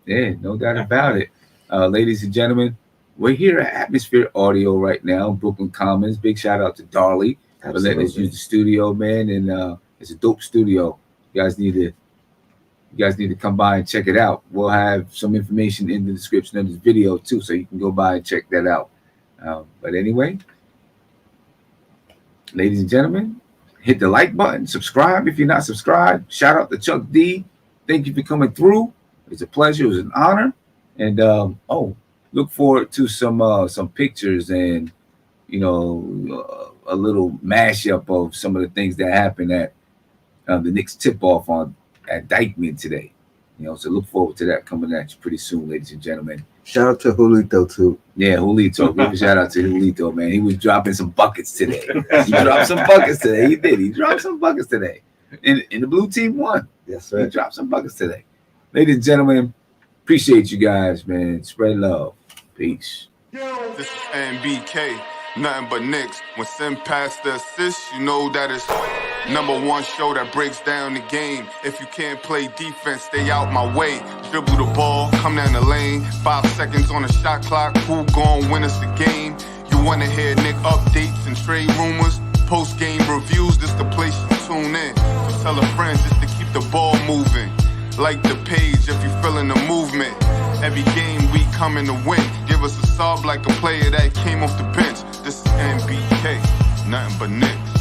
Yeah, no doubt about it. Ladies and gentlemen, we're here at Atmosphere Audio right now, Brooklyn Commons. Big shout out to Darley for letting us use the studio, man, and it's a dope studio. You guys need to come by and check it out. We'll have some information in the description of this video too, so you can go by and check that out. But anyway, ladies and gentlemen, hit the like button, subscribe if you're not subscribed. Shout out to Chuck D. Thank you for coming through. It's a pleasure. It was an honor. And look forward to some pictures and, you know, a little mashup of some of the things that happened at the Knicks tip-off on at Dykeman today. So look forward to that coming at you pretty soon, ladies and gentlemen. Shout out to Julito too. Yeah, Julito. Give a shout out to Julito, man. He was dropping some buckets today. He dropped some buckets today. He did. He dropped some buckets today. And the blue team won. Yes, He sir. dropped some buckets today. Ladies and gentlemen, appreciate you guys, man. Spread love. Peace. This is NBK, nothing but Knicks. When Sim passed the assist, you know that it's #1 show that breaks down the game. If you can't play defense, stay out my way. Dribble the ball, come down the lane. 5 seconds on the shot clock, who gon' win us the game? You wanna hear Nick updates and trade rumors? Post-game reviews, this the place you tune in. So tell a friend just to keep the ball moving. Like the page if you feeling the movement. Every game we coming to win. Give us a sub like a player that came off the bench. This is NBK, nothing but Knicks.